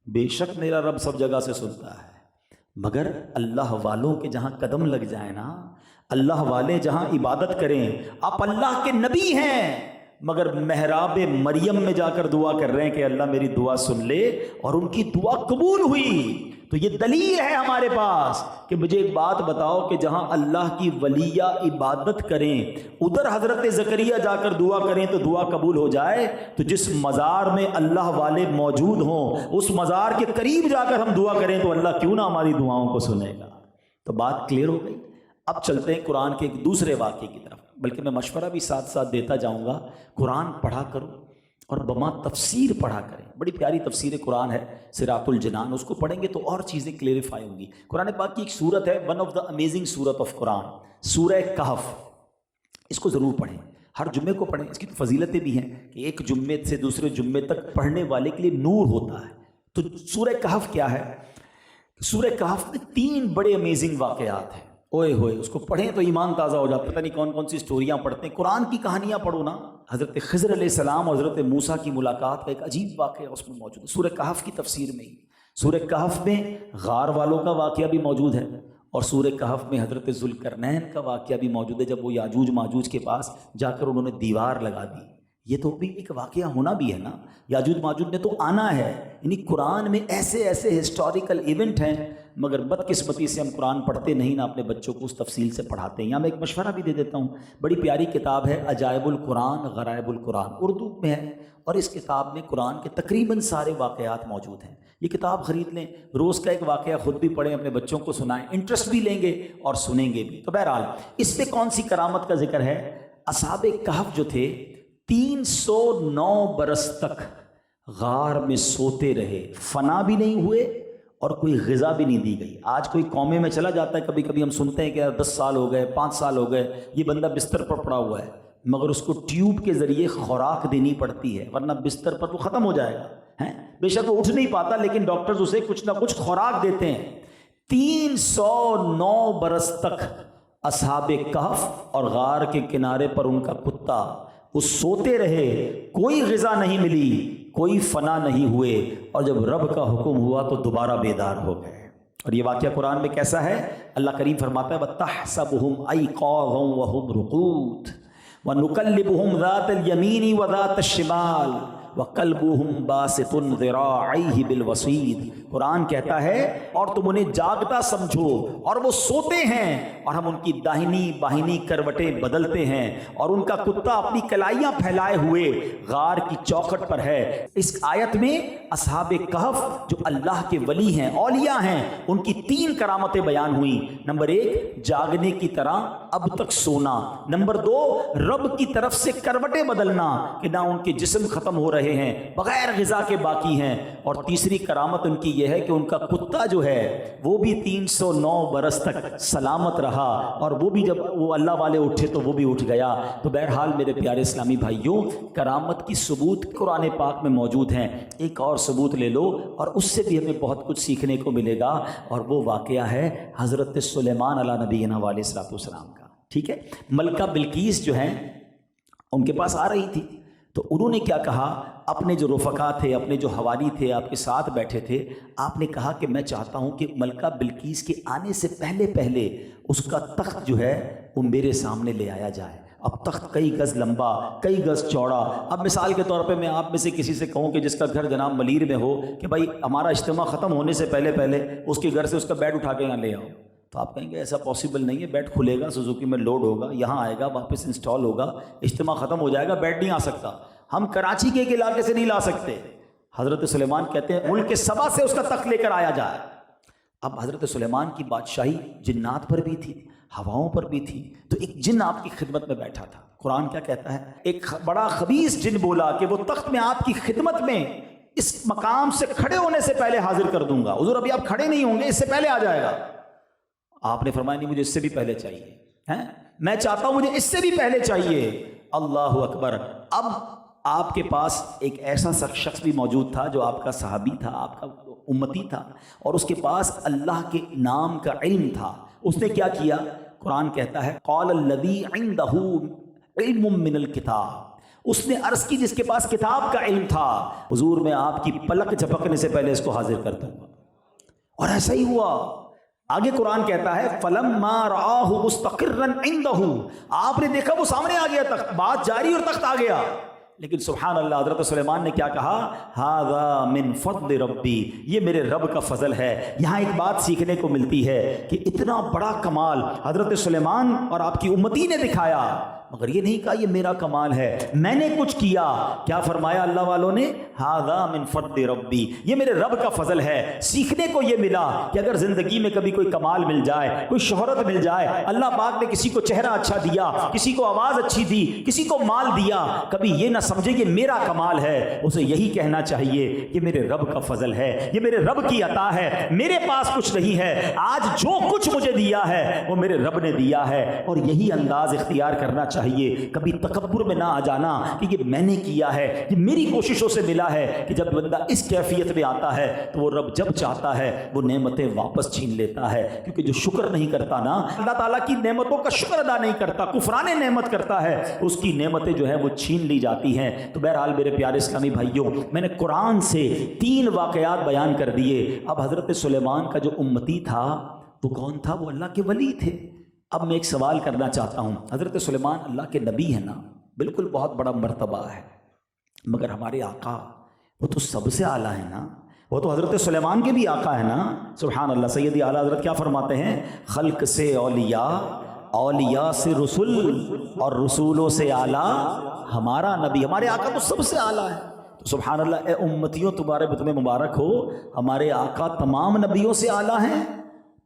بے شک میرا رب سب جگہ سے سنتا ہے، مگر اللہ والوں کے جہاں قدم لگ جائیں نا، اللہ والے جہاں عبادت کریں، آپ اللہ کے نبی ہیں مگر محراب مریم میں جا کر دعا کر رہے ہیں کہ اللہ میری دعا سن لے، اور ان کی دعا قبول ہوئی۔ تو یہ دلیل ہے ہمارے پاس کہ مجھے ایک بات بتاؤ کہ جہاں اللہ کی ولیہ عبادت کریں ادھر حضرت زکریا جا کر دعا کریں تو دعا قبول ہو جائے، تو جس مزار میں اللہ والے موجود ہوں اس مزار کے قریب جا کر ہم دعا کریں تو اللہ کیوں نہ ہماری دعاؤں کو سنے گا۔ تو بات کلیئر ہو گئی۔ اب چلتے ہیں قرآن کے ایک دوسرے واقعے کی طرف، بلکہ میں مشورہ بھی ساتھ ساتھ دیتا جاؤں گا، قرآن پڑھا کرو اور بما تفسیر پڑھا کریں۔ بڑی پیاری تفسیر قرآن ہے صراط الجنان، اس کو پڑھیں گے تو اور چیزیں کلیئرفائی ہوں گی۔ قرآن پاک کی ایک سورت ہے، ون آف دا امیزنگ سورت آف قرآن، سورہ کہف، اس کو ضرور پڑھیں، ہر جمعے کو پڑھیں۔ اس کی تو فضیلتیں بھی ہیں کہ ایک جمعے سے دوسرے جمعے تک پڑھنے والے کے لیے نور ہوتا ہے۔ تو سورہ کہف کیا ہے؟ سورہ کہف میں 3 بڑے امیزنگ واقعات ہیں۔ اوئے ہوئے اس کو پڑھیں تو ایمان تازہ ہو جاتا ہے. پتہ نہیں کون کون سی سٹوریاں پڑھتے ہیں. قرآن کی کہانیاں پڑھو نا. حضرت خضر علیہ السلام اور حضرت موسیٰ کی ملاقات کا ایک عجیب واقعہ اس میں موجود ہے. سورہ کہف کی تفسیر میں ہی سورہ کہف میں غار والوں کا واقعہ بھی موجود ہے اور سورہ کہف میں حضرت ذوالقرنین کا واقعہ بھی موجود ہے جب وہ یاجوج ماجوج کے پاس جا کر انہوں نے دیوار لگا دی. یہ تو بھی ایک واقعہ ہونا بھی ہے نا. یاجوج ماجوج نے تو آنا ہے. یعنی قرآن میں ایسے ایسے ہسٹوریکل ایونٹ ہیں مگر بدقسمتی سے ہم قرآن پڑھتے نہیں نہ اپنے بچوں کو اس تفصیل سے پڑھاتے ہیں. یہاں میں ایک مشورہ بھی دے دیتا ہوں. بڑی پیاری کتاب ہے عجائب القرآن غرائب القرآن, اردو میں ہے اور اس کتاب میں قرآن کے تقریباً سارے واقعات موجود ہیں. یہ کتاب خرید لیں, روز کا ایک واقعہ خود بھی پڑھیں, اپنے بچوں کو سنائیں, انٹرسٹ بھی لیں گے اور سنیں گے بھی. تو بہرحال اس پہ کون سی کرامت کا ذکر ہے؟ اصحاب کہف جو تھے 309 برس تک غار میں سوتے رہے, فنا بھی نہیں ہوئے اور کوئی غذا بھی نہیں دی گئی. آج کوئی قومے میں چلا جاتا ہے, کبھی کبھی ہم سنتے ہیں کہ 10 سال ہو گئے, 5 سال ہو گئے, یہ بندہ بستر پر پڑا ہوا ہے, مگر اس کو ٹیوب کے ذریعے خوراک دینی پڑتی ہے ورنہ بستر پر وہ ختم ہو جائے گا. بے شک وہ اٹھ نہیں پاتا لیکن ڈاکٹرز اسے کچھ نہ کچھ خوراک دیتے ہیں. 309 برس تک اصحاب کہف اور غار کے کنارے پر ان کا کتا وہ سوتے رہے, کوئی غذا نہیں ملی, کوئی فنا نہیں ہوئے, اور جب رب کا حکم ہوا تو دوبارہ بیدار ہو گئے. اور یہ واقعہ قرآن میں کیسا ہے؟ اللہ کریم فرماتا ہے وَتَحْسَبُهُمْ أَيْقَاظًا وَهُمْ رُقُودٌ وَنُقَلِّبُهُمْ ذَاتَ الْيَمِينِ وَذَاتَ الشِّمَالِ وَقَلْبُهُمْ بَاسِطٌ ذِرَاعَيْهِ بِالْوَصِيدِ. قرآن کہتا ہے اور تم انہیں جاگتا سمجھو اور وہ سوتے ہیں اور ہم ان کی داہنی باہنی کروٹیں بدلتے ہیں اور ان کا کتا اپنی کلائیاں پھیلائے ہوئے غار کی چوکھٹ پر ہے. اس آیت میں اصحاب کہف جو اللہ کے ولی ہیں, اولیاء ہیں, ان کی 3 کرامتیں بیان ہوئیں. نمبر 1 جاگنے کی طرح اب تک سونا. نمبر 2 رب کی طرف سے کروٹیں بدلنا کہ نہ ان کے جسم ختم ہو رہے ہیں, بغیر غذا کے باقی ہیں. اور تیسری کرامت ان کی یہ ہے کہ ان کا کتا جو ہے وہ بھی 309 برس تک سلامت رہا اور وہ بھی جب وہ اللہ والے اٹھے تو وہ بھی اٹھ گیا. تو بہرحال میرے پیارے اسلامی بھائیوں, کرامت کی ثبوت قرآن پاک میں موجود ہیں. ایک اور ثبوت لے لو اور اس سے بھی ہمیں بہت کچھ سیکھنے کو ملے گا, اور وہ واقعہ ہے حضرت سلیمان علیہ نبینا علیہ الصلوۃ والسلام کا. ٹھیک ہے, ملکہ بلقیس جو ہیں ان کے پاس آ رہی تھی تو انہوں نے کیا کہا, اپنے جو رفقا تھے, اپنے جو حوالی تھے, آپ کے ساتھ بیٹھے تھے, آپ نے کہا کہ میں چاہتا ہوں کہ ملکہ بلقیس کے آنے سے پہلے اس کا تخت جو ہے وہ میرے سامنے لے آیا جائے. اب تخت کئی گز لمبا, کئی گز چوڑا. اب مثال کے طور پہ میں آپ میں سے کسی سے کہوں کہ جس کا گھر جناب ملیر میں ہو کہ بھائی ہمارا اجتماع ختم ہونے سے پہلے اس کے گھر سے اس کا بیڈ اٹھا کے یہاں لے آؤ, تو آپ کہیں گے ایسا پاسبل نہیں ہے, بیڈ کھلے گا, سوزوکی میں لوڈ ہوگا, یہاں آئے گا, واپس انسٹال ہوگا, اجتماع ختم ہو جائے گا, بیڈ نہیں آ سکتا. ہم کراچی کے ایک علاقے سے نہیں لا سکتے. حضرت سلیمان کہتے ہیں ملک سبا سے اس کا تخت لے کر آیا جائے. اب حضرت سلیمان کی بادشاہی جنات پر بھی تھی, ہواؤں پر بھی تھی. تو ایک جن آپ کی خدمت میں بیٹھا تھا. قرآن کیا کہتا ہے, ایک بڑا خبیث جن بولا کہ وہ تخت میں آپ کی خدمت میں اس مقام سے کھڑے ہونے سے پہلے حاضر کر دوں گا. حضور ابھی آپ کھڑے نہیں ہوں گے, اس سے پہلے آ جائے گا. آپ نے فرمایا نہیں, مجھے اس سے بھی پہلے چاہیے, میں چاہتا ہوں مجھے اس سے بھی پہلے چاہیے. اللہ اکبر. اب آپ کے پاس ایک ایسا شخص بھی موجود تھا جو آپ کا صحابی تھا, آپ کا امتی تھا, اور اس کے پاس اللہ کے نام کا علم تھا. اس نے کیا کیا؟ قرآن کہتا ہے قال الذی عندہ علم من الکتاب. اس نے عرض کی جس کے پاس کتاب کا علم تھا, حضور میں آپ کی پلک جھپکنے سے پہلے اس کو حاضر کر دوں گا. اور ایسا ہی ہوا. آگے قرآن کہتا ہے فَلَمَّا رَآهُ مُسْتَقِرًّا عِنْدَهُ. آپ نے دیکھا وہ سامنے آ گیا تخت, بات جاری اور تخت آ گیا. لیکن سبحان اللہ, حضرت سلیمان نے کیا کہا, ہذا من فضل ربی, یہ میرے رب کا فضل ہے. یہاں ایک بات سیکھنے کو ملتی ہے کہ اتنا بڑا کمال حضرت سلیمان اور آپ کی امتی نے دکھایا, مگر یہ نہیں کہا یہ میرا کمال ہے, میں نے کچھ کیا. کیا فرمایا اللہ والوں نے, ہذا من فضل ربی, یہ میرے رب کا فضل ہے. سیکھنے کو یہ ملا کہ اگر زندگی میں کبھی کوئی کمال مل جائے, کوئی شہرت مل جائے, اللہ پاک نے کسی کو چہرہ اچھا دیا, کسی کو آواز اچھی دی, کسی کو مال دیا, کبھی یہ نہ سمجھے کہ میرا کمال ہے. اسے یہی کہنا چاہیے کہ میرے رب کا فضل ہے, یہ میرے رب کی عطا ہے, میرے پاس کچھ نہیں ہے. آج جو کچھ مجھے دیا ہے وہ میرے رب نے دیا ہے, اور یہی انداز اختیار کرنا چاہیے چاہیے، کبھی تکبر میں نہ آ جانا کہ یہ میں نے کیا ہے، یہ میری کوششوں سے ملا ہے، کہ جب بندہ اس کیفیت میں آتا ہے تو وہ رب جب چاہتا ہے وہ نعمتیں واپس چھین لیتا ہے، کیونکہ جو شکر نہیں کرتا نا، اللہ تعالیٰ کی نعمتوں کا شکر ادا نہیں کرتا، کفران نعمت کرتا ہے، اس کی نعمتیں جو ہے وہ چھین لی جاتی ہیں۔ تو بہرحال میرے پیارے اسلامی بھائیوں، میں نے قرآن سے 3 واقعات بیان کر دیے۔ اب حضرت سلیمان کا جو امتی تھا وہ کون تھا؟ وہ اللہ کے ولی تھے۔ اب میں ایک سوال کرنا چاہتا ہوں، حضرت سلیمان اللہ کے نبی ہیں نا، بالکل بہت بڑا مرتبہ ہے، مگر ہمارے آقا وہ تو سب سے اعلیٰ ہے نا، وہ تو حضرت سلیمان کے بھی آقا ہے نا۔ سبحان اللہ، سیدی اعلیٰ حضرت کیا فرماتے ہیں؟ خلق سے اولیاء، اولیاء سے رسول، اور رسولوں سے اعلیٰ ہمارا نبی۔ ہمارے آقا تو سب سے اعلیٰ ہے۔ تو سبحان اللہ، اے امتیوں تمہارے تمہیں مبارک ہو، ہمارے آقا تمام نبیوں سے اعلیٰ ہیں،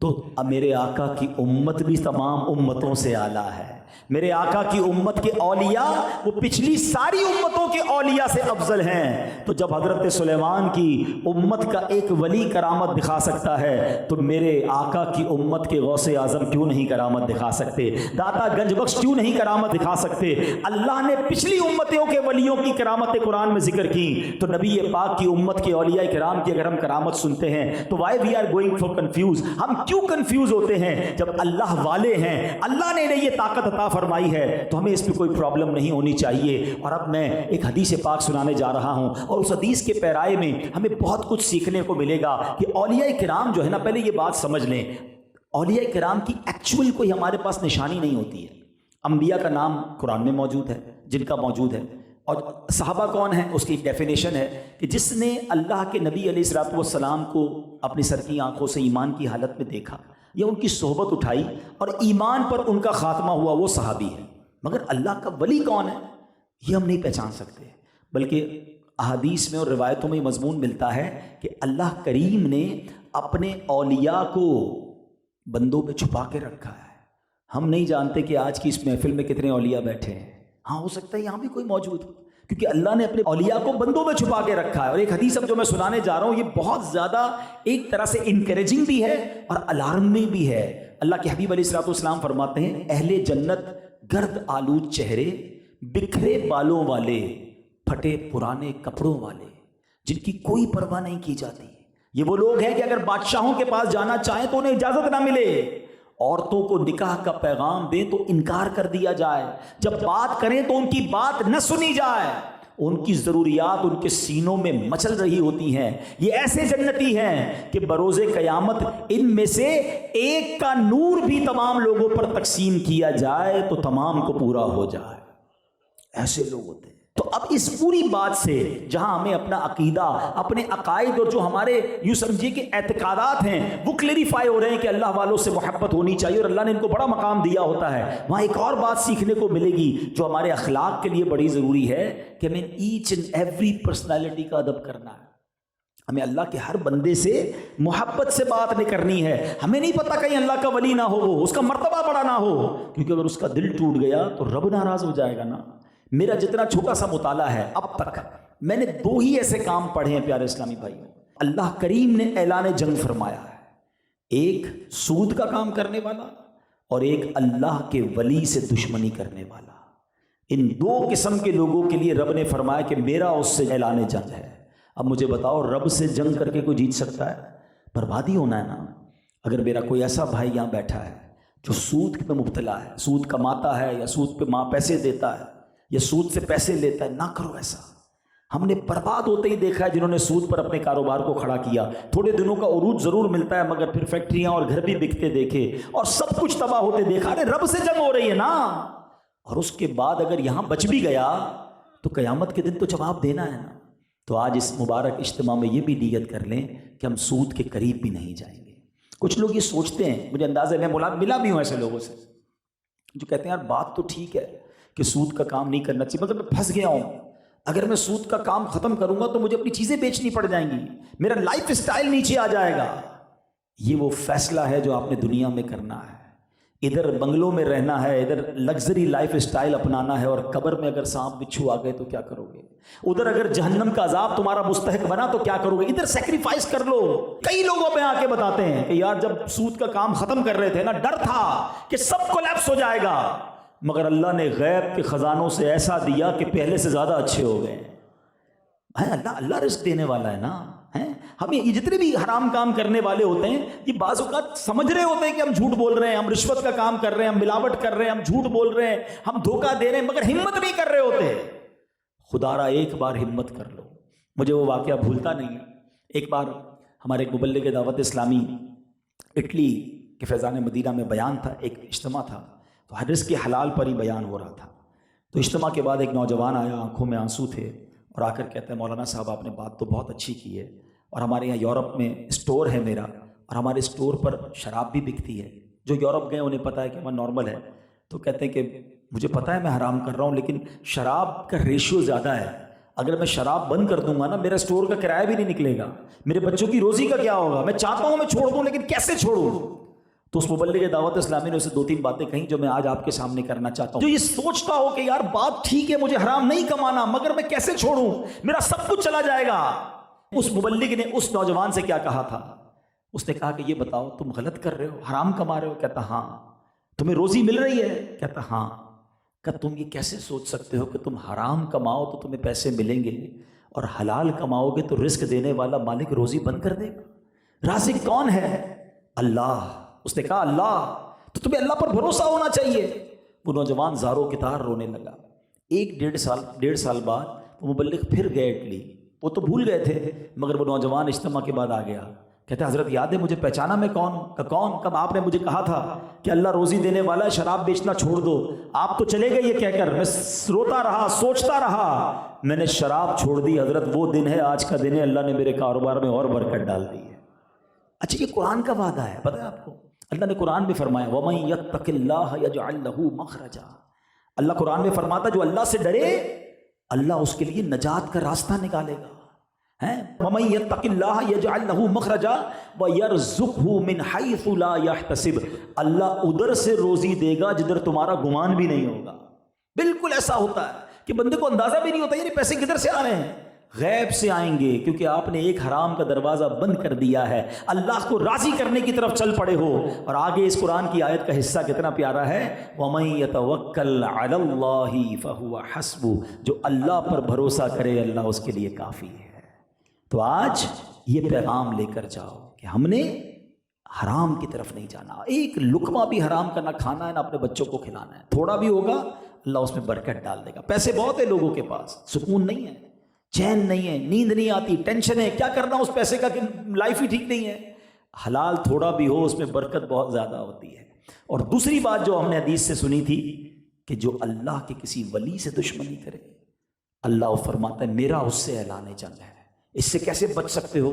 تو اب میرے آقا کی امت بھی تمام امتوں سے اعلیٰ ہے۔ میرے آقا کی امت کے اولیاء وہ پچھلی ساری امتوں کے اولیاء سے افضل ہیں۔ تو جب حضرت سلیمان کی امت کا ایک ولی کرامت دکھا سکتا ہے تو میرے آقا کی امت کے غوث اعظم کیوں نہیں کرامت دکھا سکتے؟ داتا گنج بخش کیوں نہیں کرامت دکھا سکتے؟ اللہ نے پچھلی امتوں کے ولیوں کی کرامت قرآن میں ذکر کی، تو نبی پاک کی امت کے اولیاء کرام کی اگر ہم کرامت سنتے ہیں تو why we are going for confuse? ہم کیوں کنفیوز ہوتے ہیں؟ جب اللہ والے ہیں، اللہ نے انہیں یہ طاقت عطا فرمائی ہے، تو ہمیں اس پہ کوئی پرابلم نہیں ہونی چاہیے۔ اور اب میں ایک حدیث پاک سنانے جا رہا ہوں، اور اس حدیث کے پیرائے میں ہمیں بہت کچھ سیکھنے کو ملے گا کہ اولیاء کرام جو ہے نا، پہلے یہ بات سمجھ لیں، اولیاء کرام کی ایکچول کوئی ہمارے پاس نشانی نہیں ہوتی ہے۔ انبیاء کا نام قرآن میں موجود ہے، جن کا موجود ہے، اور صحابہ کون ہیں اس کی ڈیفینیشن ہے کہ جس نے اللہ کے نبی علیہ الصلوۃ والسلام کو اپنی سر کی آنکھوں سے ایمان کی حالت میں دیکھا یا ان کی صحبت اٹھائی اور ایمان پر ان کا خاتمہ ہوا، وہ صحابی ہے۔ مگر اللہ کا ولی کون ہے یہ ہم نہیں پہچان سکتے، بلکہ احادیث میں اور روایتوں میں مضمون ملتا ہے کہ اللہ کریم نے اپنے اولیاء کو بندوں میں چھپا کے رکھا ہے۔ ہم نہیں جانتے کہ آج کی اس محفل میں کتنے اولیاء بیٹھے ہیں، ہاں ہو سکتا ہے یہاں بھی کوئی موجود ہو، کیونکہ اللہ نے اپنے اولیاء کو بندوں میں چھپا کے رکھا ہے۔ اور ایک حدیث اب جو میں سنانے جا رہا ہوں یہ بہت زیادہ ایک طرح سے انکریجنگ بھی ہے اور الارمنگ بھی ہے۔ اللہ کے حبیب علیہ الصلوۃ والسلام فرماتے ہیں، اہل جنت گرد آلود چہرے، بکھرے بالوں والے، پھٹے پرانے کپڑوں والے، جن کی کوئی پرواہ نہیں کی جاتی۔ یہ وہ لوگ ہیں کہ اگر بادشاہوں کے پاس جانا چاہیں تو انہیں اجازت نہ ملے، عورتوں کو نکاح کا پیغام دیں تو انکار کر دیا جائے، جب بات کریں تو ان کی بات نہ سنی جائے، ان کی ضروریات ان کے سینوں میں مچل رہی ہوتی ہیں۔ یہ ایسے جنتی ہیں کہ بروز قیامت ان میں سے ایک کا نور بھی تمام لوگوں پر تقسیم کیا جائے تو تمام کو پورا ہو جائے، ایسے لوگ ہوتے ہیں۔ تو اب اس پوری بات سے جہاں ہمیں اپنا عقیدہ، اپنے عقائد اور جو ہمارے یوں سمجھیے کہ اعتقادات ہیں وہ کلیریفائی ہو رہے ہیں کہ اللہ والوں سے محبت ہونی چاہیے اور اللہ نے ان کو بڑا مقام دیا ہوتا ہے، وہاں ایک اور بات سیکھنے کو ملے گی جو ہمارے اخلاق کے لیے بڑی ضروری ہے کہ ہمیں ایچ اینڈ ایوری پرسنالٹی کا ادب کرنا ہے۔ ہمیں اللہ کے ہر بندے سے محبت سے بات نہیں کرنی ہے۔ ہمیں نہیں پتا کہیں اللہ کا ولی نہ ہو، وہ اس کا مرتبہ بڑا نہ ہو، کیونکہ اگر اس کا دل ٹوٹ گیا تو رب ناراض ہو جائے گا نا۔ میرا جتنا چھوٹا سا مطالعہ ہے اب تک، میں نے 2 ہی ایسے کام پڑھے ہیں پیارے اسلامی بھائیوں، اللہ کریم نے اعلان جنگ فرمایا ہے، ایک سود کا کام کرنے والا اور ایک اللہ کے ولی سے دشمنی کرنے والا۔ ان 2 قسم کے لوگوں کے لیے رب نے فرمایا کہ میرا اس سے اعلان جنگ ہے۔ اب مجھے بتاؤ، رب سے جنگ کر کے کوئی جیت سکتا ہے؟ بربادی ہونا ہے نا۔ اگر میرا کوئی ایسا بھائی یہاں بیٹھا ہے جو سود میں مبتلا ہے، سود کماتا ہے یا سود پہ ماں پیسے دیتا ہے یا سود سے پیسے لیتا ہے، نہ کرو ایسا۔ ہم نے برباد ہوتے ہی دیکھا ہے جنہوں نے سود پر اپنے کاروبار کو کھڑا کیا، تھوڑے دنوں کا عروج ضرور ملتا ہے مگر پھر فیکٹریاں اور گھر بھی بکتے دیکھے اور سب کچھ تباہ ہوتے دیکھا۔ ارے رب سے جنگ ہو رہی ہے نا، اور اس کے بعد اگر یہاں بچ بھی گیا تو قیامت کے دن تو جواب دینا ہے نا۔ تو آج اس مبارک اجتماع میں یہ بھی نیت کر لیں کہ ہم سود کے قریب بھی نہیں جائیں گے۔ کچھ لوگ یہ سوچتے ہیں، مجھے اندازہ ہے، میں ملا بھی ہوں ایسے لوگوں سے جو کہتے ہیں یار بات تو ٹھیک ہے کہ سود کا کام نہیں کرنا چاہیے، مگر میں پھنس گیا ہوں، اگر میں سود کا کام ختم کروں گا تو مجھے اپنی چیزیں بیچنی پڑ جائیں گی، میرا لائف اسٹائل نیچے آ جائے گا۔ یہ وہ فیصلہ ہے جو آپ نے دنیا میں کرنا ہے، ادھر بنگلوں میں رہنا ہے، ادھر لگژری لائف اسٹائل اپنانا ہے، اور قبر میں اگر سانپ بچھو آ گئے تو کیا کرو گے؟ ادھر اگر جہنم کا عذاب تمہارا مستحق بنا تو کیا کرو گے؟ ادھر سیکریفائس کر لو۔ کئی لوگوں پہ آ کے بتاتے ہیں کہ یار جب سود کا کام ختم کر رہے تھے نا، ڈر تھا کہ سب کولیپس ہو جائے گا، مگر اللہ نے غیب کے خزانوں سے ایسا دیا کہ پہلے سے زیادہ اچھے ہو گئے ہیں۔ اللہ رزق دینے والا ہے نا۔ ہمیں یہ جتنے بھی حرام کام کرنے والے ہوتے ہیں یہ بعض اوقات سمجھ رہے ہوتے ہیں کہ ہم جھوٹ بول رہے ہیں، ہم رشوت کا کام کر رہے ہیں، ہم ملاوٹ کر رہے ہیں، ہم جھوٹ بول رہے ہیں، ہم دھوکہ دے رہے ہیں، مگر ہمت نہیں کر رہے ہوتے۔ خدا ایک بار ہمت کر لو۔ مجھے وہ واقعہ بھولتا نہیں ہے۔ ایک بار ہمارے ایک مبلغ دعوت اسلامی اٹلی کے فیضان مدینہ میں بیان تھا، ایک اجتماع تھا، تو رزق کے حلال پر ہی بیان ہو رہا تھا۔ تو اجتماع کے بعد ایک نوجوان آیا، آنکھوں میں آنسو تھے، اور آ کر کہتے ہیں مولانا صاحب آپ نے بات تو بہت اچھی کی ہے، اور ہمارے یہاں یورپ میں اسٹور ہے میرا، اور ہمارے اسٹور پر شراب بھی بکتی ہے۔ جو یورپ گئے انہیں پتہ ہے کہ وہاں نارمل ہے، تو کہتے ہیں کہ مجھے پتہ ہے میں حرام کر رہا ہوں، لیکن شراب کا ریشیو زیادہ ہے، اگر میں شراب بند کر دوں گا نا میرا اسٹور کا کرایہ بھی نہیں نکلے گا، میرے بچوں کی روزی کا کیا ہوگا، میں چاہتا ہوں میں چھوڑ دوں لیکن کیسے چھوڑوں۔ تو اس مبلغ دعوت اسلامی نے اسے 2-3 باتیں کہیں جو میں آج آپ کے سامنے کرنا چاہتا ہوں۔ جو یہ سوچتا ہو کہ یار بات ٹھیک ہے مجھے حرام نہیں کمانا، مگر میں کیسے چھوڑوں، میرا سب کچھ چلا جائے گا۔ اس مبلغ نے اس نوجوان سے کیا کہا تھا؟ اس نے کہا کہ یہ بتاؤ تم غلط کر رہے ہو، حرام کما رہے ہو؟ کہتا ہاں۔ تمہیں روزی مل رہی ہے؟ کہتا ہاں۔ کہ تم یہ کیسے سوچ سکتے ہو کہ تم حرام کماؤ تو تمہیں پیسے ملیں گے، اور حلال کماؤ گے تو رزق دینے والا مالک روزی بند کر دے گا؟ رازق کون ہے؟ اللہ۔ اس نے کہا اللہ، تو تمہیں اللہ پر بھروسہ ہونا چاہیے۔ وہ نوجوان زاروں کی طرح رونے لگا۔ 1-1.5 سال بعد وہ مبلغ پھر گئے اٹلی، وہ تو بھول گئے تھے، مگر وہ نوجوان اجتماع کے بعد آ گیا، کہتا ہے حضرت یاد ہے مجھے پہچانا میں کون؟ کہ کون؟ کب آپ نے مجھے کہا تھا کہ اللہ روزی دینے والا ہے، شراب بیچنا چھوڑ دو، آپ تو چلے گئے یہ کہہ کر، میں روتا رہا، سوچتا رہا، میں نے شراب چھوڑ دی حضرت، وہ دن ہے آج کا دن ہے، اللہ نے میرے کاروبار میں اور برکت ڈال دی ہے۔ اچھا یہ قرآن کا وعدہ ہے، پتہ ہے آپ کو؟ اللہ نے قرآن میں فرمایا وَمَن يَتَّقِ اللَّهَ يَجْعَل لَّهُ مَخْرَجًا۔ اللہ قرآن میں فرماتا جو اللہ سے ڈرے اللہ اس کے لیے نجات کا راستہ نکالے گا۔ وَمَن يَتَّقِ اللَّهَ يَجْعَل لَّهُ مَخْرَجًا وَيَرْزُقْهُ مِنْ حَيْثُ لَا يَحْتَسِبُ۔ اللہ ادھر سے روزی دے گا جدھر تمہارا گمان بھی نہیں ہوگا۔ بالکل ایسا ہوتا ہے کہ بندے کو اندازہ بھی نہیں ہوتا یہ پیسے کدھر سے آ رہے ہیں، غیب سے آئیں گے، کیونکہ آپ نے ایک حرام کا دروازہ بند کر دیا ہے، اللہ کو راضی کرنے کی طرف چل پڑے ہو۔ اور آگے اس قرآن کی آیت کا حصہ کتنا پیارا ہے، وَمَن يَتَوَكَّلْ عَلَى اللَّهِ فَهُوَ حَسْبُهُ، جو اللہ پر بھروسہ کرے اللہ اس کے لیے کافی ہے۔ تو آج یہ پیغام لے کر جاؤ کہ ہم نے حرام کی طرف نہیں جانا، ایک لقمہ بھی حرام کا نہ کھانا ہے نہ اپنے بچوں کو کھلانا ہے، تھوڑا بھی ہوگا اللہ اس میں برکت ڈال دے گا۔ پیسے بہت ہے لوگوں کے پاس، سکون نہیں ہے، چین نہیں ہے، نیند نہیں آتی، ٹینشن ہے، کیا کرنا اس پیسے کا کہ لائف ہی ٹھیک نہیں ہے۔ حلال تھوڑا بھی ہو اس میں برکت بہت زیادہ ہوتی ہے۔ اور دوسری بات جو ہم نے حدیث سے سنی تھی کہ جو اللہ کے کسی ولی سے دشمنی کرے اللہ فرماتا ہے میرا اس سے اعلان جنگ ہے۔ اس سے کیسے بچ سکتے ہو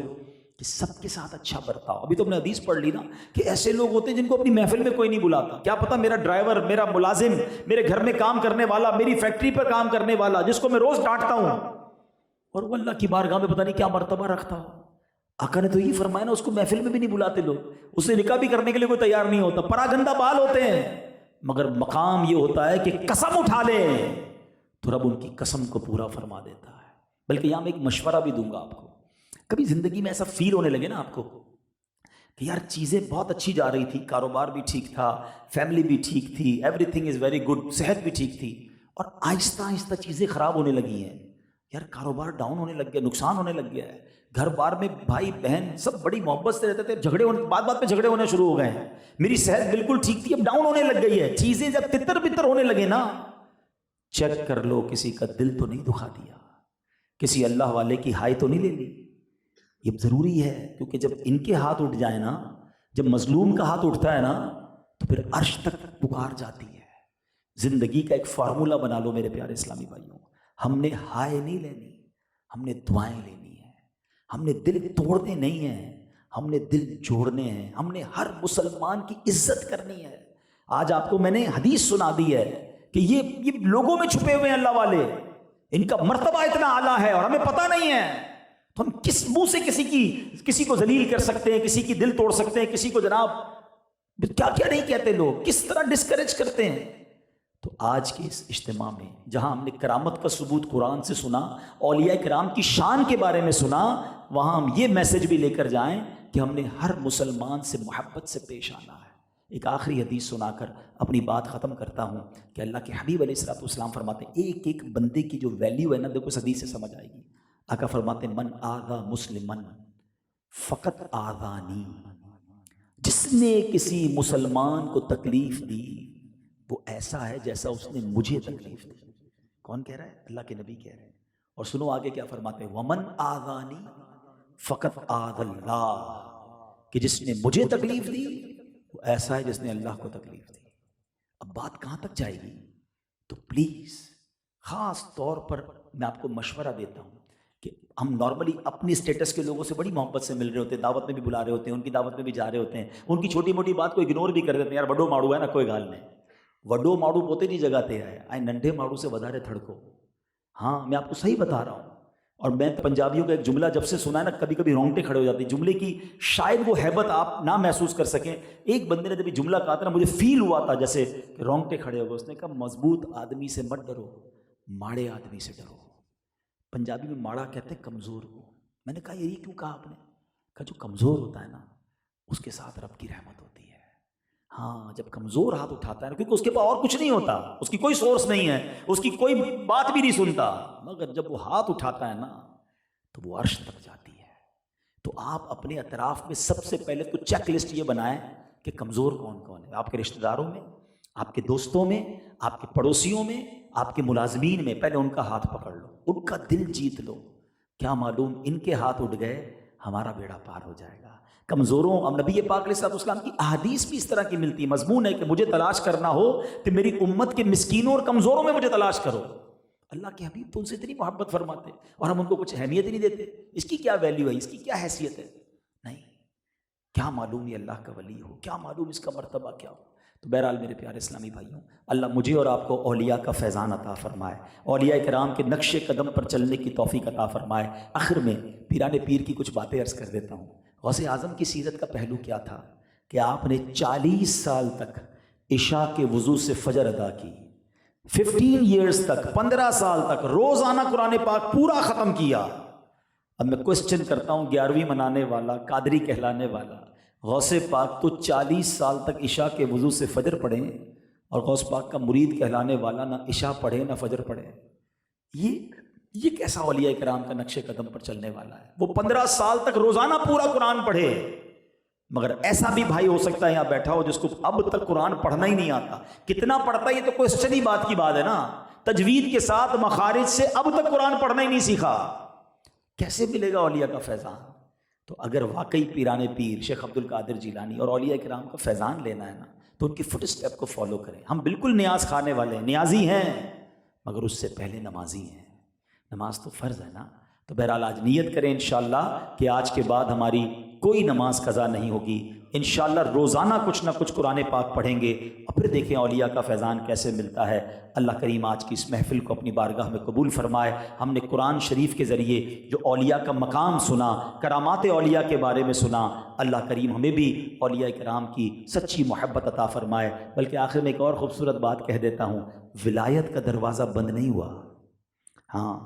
کہ سب کے ساتھ اچھا برتاؤ۔ ابھی تو ہم نے حدیث پڑھ لی نا کہ ایسے لوگ ہوتے ہیں جن کو اپنی محفل میں کوئی نہیں بلاتا، کیا پتا میرا ڈرائیور، میرا ملازم، میرے گھر میں کام کرنے والا، میری فیکٹری پر کام کرنے والا جس کو میں روز ڈانٹتا ہوں، اور وہ اللہ کی بارگاہ میں پتہ نہیں کیا مرتبہ رکھتا ہو۔ آقا نے تو یہ فرمایا نا اس کو محفل میں بھی نہیں بلاتے لوگ، اسے نکاح بھی کرنے کے لیے کوئی تیار نہیں ہوتا، پراگندہ بال ہوتے ہیں، مگر مقام یہ ہوتا ہے کہ قسم اٹھا لے تو رب ان کی قسم کو پورا فرما دیتا ہے۔ بلکہ یہاں میں ایک مشورہ بھی دوں گا آپ کو، کبھی زندگی میں ایسا فیل ہونے لگے نا آپ کو کہ یار چیزیں بہت اچھی جا رہی تھی، کاروبار بھی ٹھیک تھا، فیملی بھی ٹھیک تھی، every thing is very good, صحت بھی ٹھیک تھی، اور آہستہ آہستہ چیزیں خراب ہونے لگی ہیں، یار کاروبار ڈاؤن ہونے لگ گیا، نقصان ہونے لگ گیا ہے، گھر بار میں بھائی بہن سب بڑی محبت سے رہتے تھے، جھگڑے ہونے، بات بات پہ جھگڑے ہونے شروع ہو گئے ہیں، میری صحت بالکل ٹھیک تھی اب ڈاؤن ہونے لگ گئی ہے، چیزیں جب تتر بتر ہونے لگے نا، چیک کر لو کسی کا دل تو نہیں دکھا دیا، کسی اللہ والے کی ہائی تو نہیں لے لی۔ یہ ضروری ہے کیونکہ جب ان کے ہاتھ اٹھ جائے نا، جب مظلوم کا ہاتھ اٹھتا ہے نا تو پھر عرش تک پکار جاتی ہے۔ زندگی کا ایک فارمولہ بنا لو میرے پیارے اسلامی بھائیوں، ہم نے ہائے نہیں لینی، ہم نے دعائیں لینی ہیں، ہم نے دل توڑنے نہیں ہیں، ہم نے دل جوڑنے ہیں، ہم نے ہر مسلمان کی عزت کرنی ہے۔ آج آپ کو میں نے حدیث سنا دی ہے کہ یہ لوگوں میں چھپے ہوئے ہیں اللہ والے، ان کا مرتبہ اتنا اعلیٰ ہے اور ہمیں پتہ نہیں ہے، تو ہم کس منہ سے کسی کو ذلیل کر سکتے ہیں، کسی کی دل توڑ سکتے ہیں، کسی کو جناب کیا کیا نہیں کہتے لوگ، کس طرح ڈسکریج کرتے ہیں۔ تو آج کے اس اجتماع میں جہاں ہم نے کرامت کا ثبوت قرآن سے سنا، اولیاء کرام کی شان کے بارے میں سنا، وہاں ہم یہ میسج بھی لے کر جائیں کہ ہم نے ہر مسلمان سے محبت سے پیش آنا ہے، ایک آخری حدیث سنا کر اپنی بات ختم کرتا ہوں کہ اللہ کے حبیب علیہ الصلوۃ والسلام فرماتے ہیں ایک ایک بندے کی جو ویلیو ہے نا، دیکھو اس حدیث سے سمجھ آئے گی. آقا فرماتے ہیں من آذا مسلمن فقط آذانی، جس نے کسی مسلمان کو تکلیف دی وہ ایسا ہے جیسا اس نے مجھے تکلیف دی. کون کہہ رہا ہے؟ اللہ کے نبی کہہ رہے ہیں. اور سنو آگے کیا فرماتے ہیں، ومن آذانی فقط آذ اللہ، کہ جس نے مجھے تکلیف دی وہ ایسا ہے جس نے اللہ کو تکلیف دی. اب بات کہاں تک جائے گی؟ تو پلیز خاص طور پر میں آپ کو مشورہ دیتا ہوں کہ ہم نارملی اپنی اسٹیٹس کے لوگوں سے بڑی محبت سے مل رہے ہوتے ہیں، دعوت میں بھی بلا رہے ہوتے ہیں، ان کی دعوت میں بھی جا رہے ہوتے ہیں، ان کی چھوٹی موٹی بات کو اگنور بھی کر دیتے ہیں. یار وڈو ماڑو ہے نا، کوئی گال نہیں، وڈو ماڑو پوتے نہیں جگہ تے آئے آئے ننڈے ماڑو سے ودارے تھڑکو. ہاں میں آپ کو صحیح بتا رہا ہوں. اور میں پنجابیوں کا ایک جملہ جب سے سنا ہے نا، کبھی کبھی رونگٹے کھڑے ہو جاتے ہیں. جملے کی شاید وہ ہیبت آپ نہ محسوس کر سکیں. ایک بندے نے جب یہ جملہ کہا تھا نا، مجھے فیل ہوا تھا جیسے کہ رونگٹے کھڑے ہو گئے. اس نے کہا مضبوط آدمی سے مت ڈرو، ماڑے آدمی سے ڈرو. پنجابی میں ماڑا کہتے ہیں کمزور کو. میں نے کہا یہ کیوں کہا آپ نے؟ کہا جو کمزور ہوتا ہے نا اس کے ساتھ رب کی رحمت ہوتی ہے. ہاں جب کمزور ہاتھ اٹھاتا ہے نا، کیونکہ اس کے پاس اور کچھ نہیں ہوتا، اس کی کوئی سورس نہیں ہے، اس کی کوئی بات بھی نہیں سنتا، مگر جب وہ ہاتھ اٹھاتا ہے نا تو وہ عرش تک جاتی ہے. تو آپ اپنے اطراف میں سب سے پہلے تو چیک لسٹ یہ بنائیں کہ کمزور کون کون ہے. آپ کے رشتہ داروں میں، آپ کے دوستوں میں، آپ کے پڑوسیوں میں، آپ کے ملازمین میں پہلے ان کا ہاتھ پکڑ لو، ان کا دل جیت لو. کیا معلوم ان کے ہاتھ اٹھ گئے ہمارا بیڑا پار ہو جائے گا. کمزوروں، اب نبی پاک علیہ الصلوۃ والسلام کی احادیث بھی اس طرح کی ملتی ہے. مضمون ہے کہ مجھے تلاش کرنا ہو تو میری امت کے مسکینوں اور کمزوروں میں مجھے تلاش کرو. اللہ کے حبیب تو ان سے اتنی محبت فرماتے اور ہم ان کو کچھ اہمیت ہی نہیں دیتے. اس کی کیا ویلیو ہے، اس کی کیا حیثیت ہے؟ نہیں. کیا معلوم یہ اللہ کا ولی ہو، کیا معلوم اس کا مرتبہ کیا ہو. تو بہرحال میرے پیارے اسلامی بھائیوں، اللہ مجھے اور آپ کو اولیاء کا فیضان عطا فرمائے، اولیاء کرام کے نقش قدم پر چلنے کی توفیق عطا فرمائے. آخر میں پیران پیر کی کچھ باتیں عرض کر دیتا ہوں. غوث اعظم کی سیرت کا پہلو کیا تھا کہ آپ نے 40 سال تک عشاء کے وضو سے فجر ادا کی. 15 ایئرز تک، 15 سال تک روزانہ قرآن پاک پورا ختم کیا. اب میں کوشچن کرتا ہوں 11ویں منانے والا، قادری کہلانے والا، غوث پاک تو 40 سال تک عشاء کے وضو سے فجر پڑھیں، اور غوث پاک کا مرید کہلانے والا نہ عشاء پڑھے نہ فجر پڑھے. یہ کیسا اولیاء کرام کا نقش قدم پر چلنے والا ہے؟ وہ 15 سال تک روزانہ پورا قرآن پڑھے. مگر ایسا بھی بھائی ہو سکتا ہے یہاں بیٹھا ہو جس کو اب تک قرآن پڑھنا ہی نہیں آتا. کتنا پڑھتا ہے یہ تو کوئی ہی بات کی بات ہے نا. تجوید کے ساتھ مخارج سے اب تک قرآن پڑھنا ہی نہیں سیکھا. کیسے ملے گا اولیاء کا فیضان؟ تو اگر واقعی پیران پیر شیخ عبد القادر جیلانی اور اولیاء کرام کا فیضان لینا ہے نا تو ان کی فٹ اسٹیپ کو فالو کریں. ہم بالکل نیاز کھانے والے ہیں، نیازی ہیں، مگر اس سے پہلے نمازی ہیں. نماز تو فرض ہے نا. تو بہرحال آج نیت کریں انشاءاللہ کہ آج کے بعد ہماری کوئی نماز قضا نہیں ہوگی. انشاءاللہ روزانہ کچھ نہ کچھ قرآن پاک پڑھیں گے اور پھر دیکھیں اولیاء کا فیضان کیسے ملتا ہے. اللہ کریم آج کی اس محفل کو اپنی بارگاہ میں قبول فرمائے. ہم نے قرآن شریف کے ذریعے جو اولیاء کا مقام سنا، کرامات اولیاء کے بارے میں سنا، اللہ کریم ہمیں بھی اولیاء کرام کی سچی محبت عطا فرمائے. بلکہ آخر میں ایک اور خوبصورت بات کہہ دیتا ہوں، ولایت کا دروازہ بند نہیں ہوا. ہاں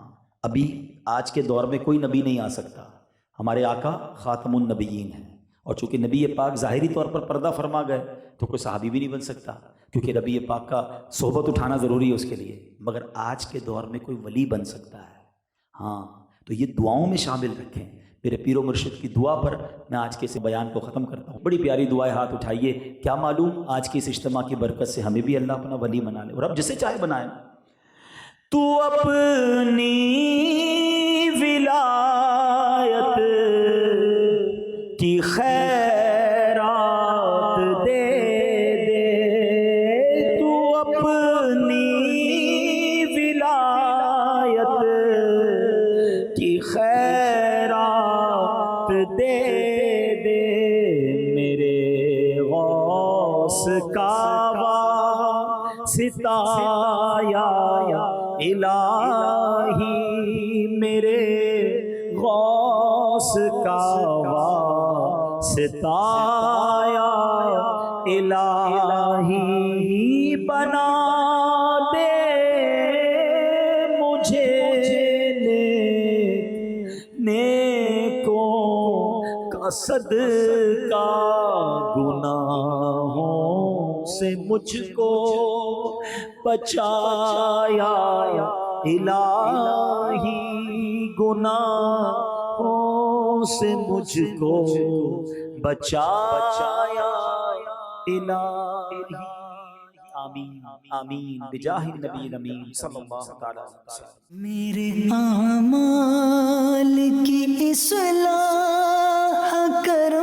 ابھی آج کے دور میں کوئی نبی نہیں آ سکتا. ہمارے آقا خاتم النبیین ہیں، اور چونکہ نبی پاک ظاہری طور پر پردہ فرما گئے تو کوئی صحابی بھی نہیں بن سکتا، کیونکہ نبی پاک کا صحبت اٹھانا ضروری ہے اس کے لیے. مگر آج کے دور میں کوئی ولی بن سکتا ہے. ہاں تو یہ دعاؤں میں شامل رکھیں. میرے پیر و مرشد کی دعا پر میں آج کے اس بیان کو ختم کرتا ہوں. بڑی پیاری دعائیں، ہاتھ اٹھائیے. کیا معلوم آج کے اس اجتماع کی برکت سے ہمیں بھی اللہ اپنا ولی بنا لے، اور اب جسے چاہے بنائے. تو اپنی ولایت کی خیرات دے دے، تو اپنی ولایت کی خیرات دے دے. میرے غوث کا واسطہ یا الہی، میرے غوث کا واسطہ یا الہی، بنا دے مجھے نیکوں کا صدقہ گناہوں سے مجھ کو بچایا الہی، گناہوں سے مجھ کو بچایا الہی۔ آمین آمین بجاہ النبی الامین صلی اللہ تعالی علیہ وسلم۔ میرے اعمال کی اصلاح کرو